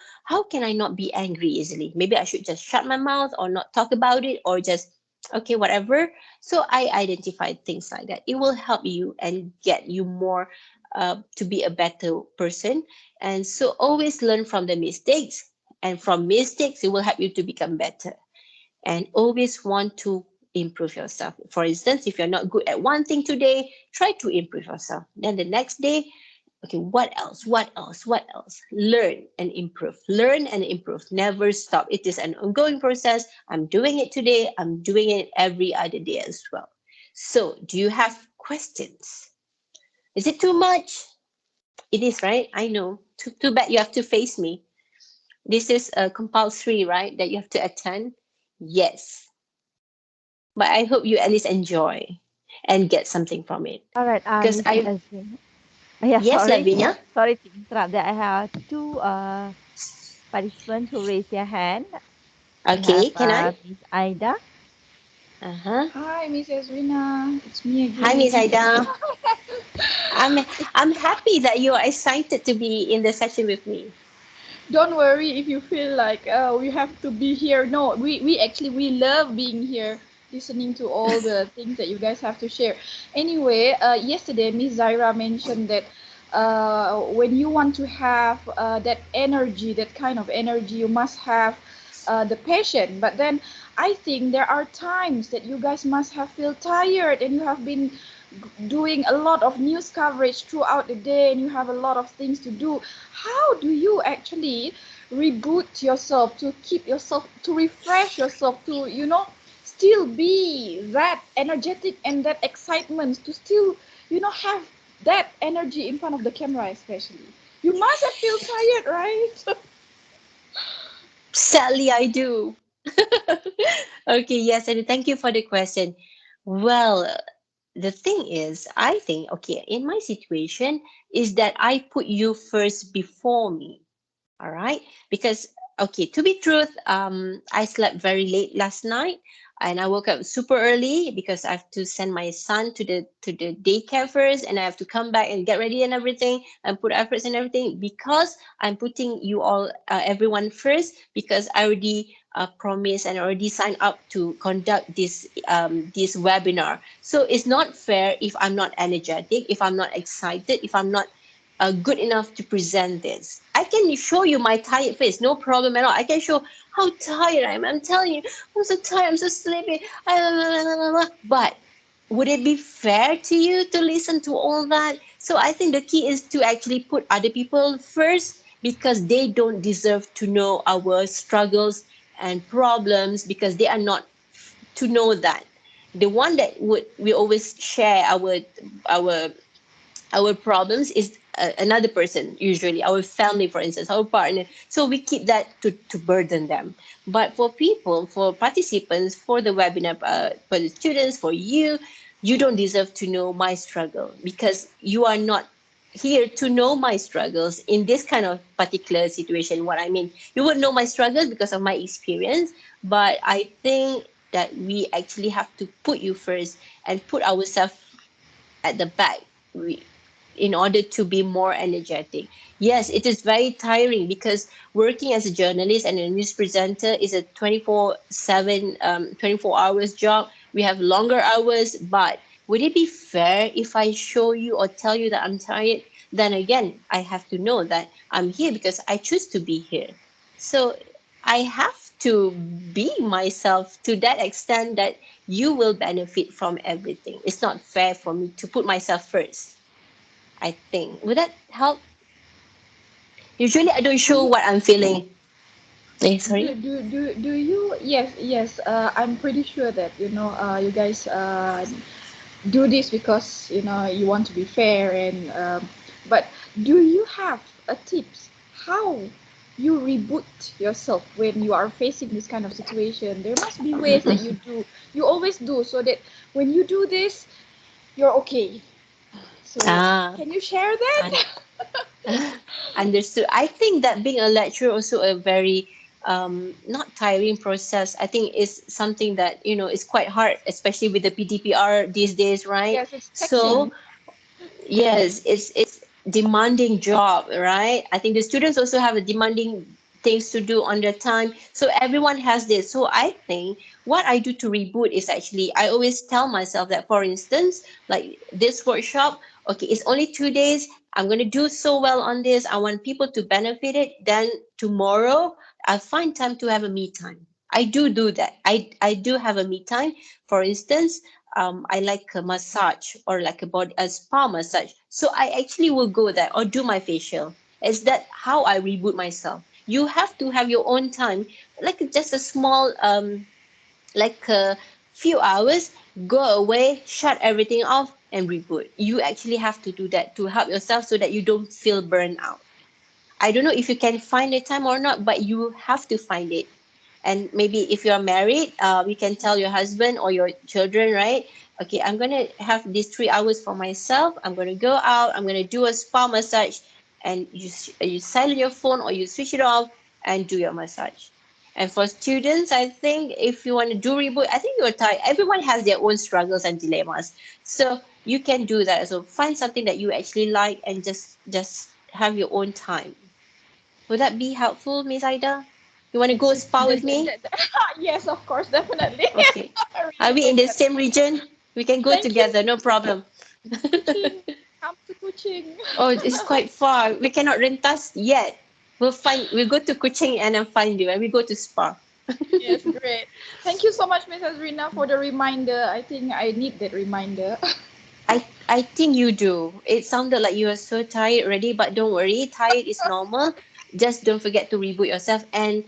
can I not be angry easily? Maybe I should just shut my mouth or not talk about it, or just okay, whatever. So I identified things like that. It will help you and get you more to be a better person. And so always learn from the mistakes, and from mistakes it will help you to become better. And always want to improve yourself. For instance, if you're not good at one thing today, try to improve yourself. Then the next day, okay, what else? What else? What else? Learn and improve. Learn and improve. Never stop. It is an ongoing process. I'm doing it today. I'm doing it every other day as well. So, do you have questions? Is it too much? It is, right? I know. Too bad you have to face me. This is a compulsory, right? That you have to attend. Yes. But I hope you at least enjoy and get something from it. All right, Because Miss I, Ezreena. Yeah, yes, sorry. Lavinia. Sorry to interrupt. That I have two participants who raised their hand. I have Okay, can I? Miss Aida. Uh-huh. Hi, Miss Ezreena. It's me Hi, Miss again. Aida. I'm I'm happy that you are excited to be in the session with me. Don't worry if you feel like we have to be here. No, we actually we love being here, listening to all the things that you guys have to share. Anyway, yesterday Miss Zaira mentioned that when you want to have that energy, that kind of energy, you must have the passion. But then I think there are times that you guys must have feel tired and you have been doing a lot of news coverage throughout the day and you have a lot of things to do. How do you actually reboot yourself to keep yourself, to refresh yourself, to still be that energetic and that excitement, to still have that energy in front of the camera? Especially you must have feel tired, right? Sadly, I do. Okay, yes, and thank you for the question. Well, the thing is, I think, okay, in my situation, is that I put you first before me. All right, because okay, to be truth, I slept very late last night and I woke up super early because I have to send my son to the daycare first, and I have to come back and get ready and everything and put efforts and everything, because I'm putting you all, everyone first, because I already promised and already signed up to conduct this webinar. So it's not fair if I'm not energetic, if I'm not excited, if I'm not good enough to present this. I can show you my tired face, no problem at all. I can show how tired I am. I'm telling you, I'm so tired, I'm so sleepy. But would it be fair to you to listen to all that? So I think the key is to actually put other people first, because they don't deserve to know our struggles and problems, because they are not to know that. The one that would we always share our our problems is another person, usually our family, for instance, our partner. So we keep that to burden them. But for people, for participants, for the webinar, for the students, for you, you don't deserve to know my struggle, because you are not here to know my struggles in this kind of particular situation. What I mean, you would know my struggles because of my experience, but I think that we actually have to put you first and put ourselves at the back, in order to be more energetic. Yes, it is very tiring, because working as a journalist and a news presenter is a 24/7, 24 hours job. We have longer hours, but would it be fair if I show you or tell you that I'm tired? Then again, I have to know that I'm here because I choose to be here. So I have to be myself to that extent that you will benefit from everything. It's not fair for me to put myself first, I think. Would that help? Usually I don't show what I'm feeling. do, Sorry? do, do, do you, yes, I'm pretty sure that you guys do this because you want to be fair, and but do you have a tips how you reboot yourself when you are facing this kind of situation? There must be ways that you always do, so that when you do this, you're okay. So Ah, can you share un- that? understood. I think that being a lecturer also a very not tiring process. I think is something that is quite hard, especially with the PDPR these days, right? Yes, it's taxing. So yes, it's demanding job, right? I think the students also have a demanding things to do on their time. So everyone has this. So I think what I do to reboot is actually I always tell myself that, for instance, like this workshop, okay, it's only 2 days. I'm gonna do so well on this. I want people to benefit it. Then tomorrow I'll find time to have a me time. I do that. I do have a me time. For instance, I like a massage or like a spa massage. So I actually will go there or do my facial. Is that how I reboot myself? You have to have your own time, like just a small like a few hours, go away, shut everything off, and reboot. You actually have to do that to help yourself so that you don't feel burned out. I don't know if you can find the time or not, but you have to find it. And maybe if you're married, you can tell your husband or your children, right? Okay, I'm gonna have these 3 hours for myself. I'm gonna go out. I'm gonna do a spa massage, and you silent your phone or you switch it off and do your massage. And for students, I think if you want to do reboot, I think you're tired. Everyone has their own struggles and dilemmas, so you can do that. So find something that you actually like and just have your own time. Would that be helpful, Miss Ida? You want to go spa with me? Yes, of course, definitely. Okay. I Are really we in hope the that. same region? We can go Thank you, together, no problem. Kuching. Come to Kuching. Oh, it's quite far. We cannot rentas yet. We'll go to Kuching and then find you and we go to spa. Yes, great. Thank you so much, Mrs. Rina, for the reminder. I think I need that reminder. I think you do. It sounded like you are so tired already, but don't worry, tired is normal. Just don't forget to reboot yourself and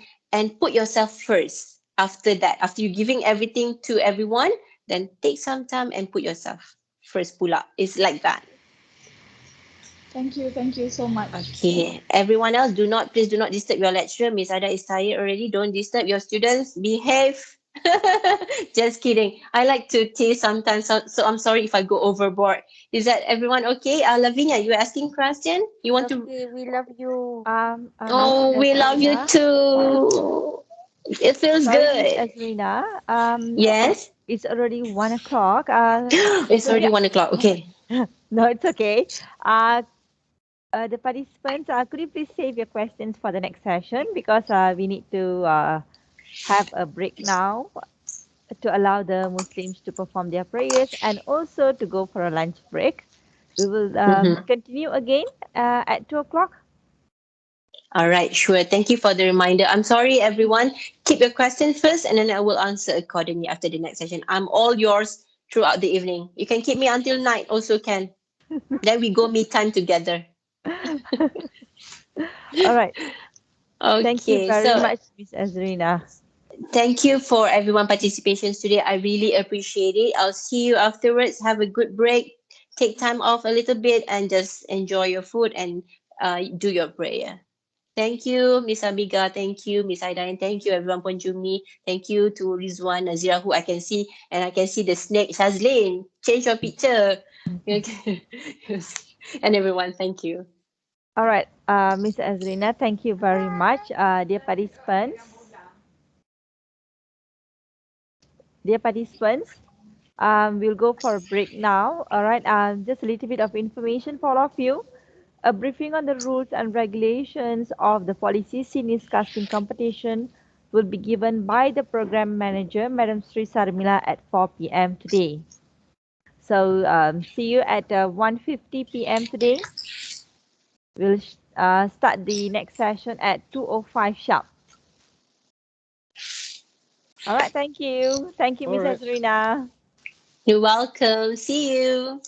put yourself first. After that, after you giving everything to everyone, then take some time and put yourself first. Pull up. It's like that. Thank you so much. Okay. Everyone else, please do not disturb your lecturer. Miss Ada is tired already. Don't disturb your students. Behave. Just kidding. I like to tease sometimes, so I'm sorry if I go overboard. Is that everyone okay? Lavinia, you asking question? You want to? Okay, we love you. Miss Oh, we love you Ezreena. too. It feels Sorry, Miss good. Ezreena. Yes. It's already 1 o'clock. It's Could already you? 1 o'clock. Okay. No, it's okay. The participants, could you please save your questions for the next session because we need to have a break now to allow the Muslims to perform their prayers and also to go for a lunch break. We will Mm-hmm. continue again at 2 o'clock. All right, sure. Thank you for the reminder. I'm sorry, everyone. Keep your questions first, and then I will answer accordingly after the next session. I'm all yours throughout the evening. You can keep me until night, also can. Then we go meet time together. All right. Thank you Okay, very so much, Miss Ezreena. thank you for everyone participations today. I really appreciate it. I'll see you afterwards. Have a good break. Take time off a little bit and just enjoy your food and do your prayer. Thank you, Miss Abiga. Thank you, Miss Aida. And thank you, everyone, Ponjumi. Thank you to Rizwan, Nazira, who I can see. And I can see the snake. Shazlin, change your picture. Okay. And everyone, thank you. All right, Miss Ezreena, thank you very much. Dear participants, we'll go for a break now. All right, just a little bit of information for all of you. A briefing on the rules and regulations of the PolyCC Newscasting competition will be given by the program manager, Madam Sri Sarmila, at 4 p.m. today. So see you at 1:50 p.m. today. We'll start the next session at 2:05 sharp. All right, thank you. Thank you, All Miss right. Ezreena. You're welcome. See you.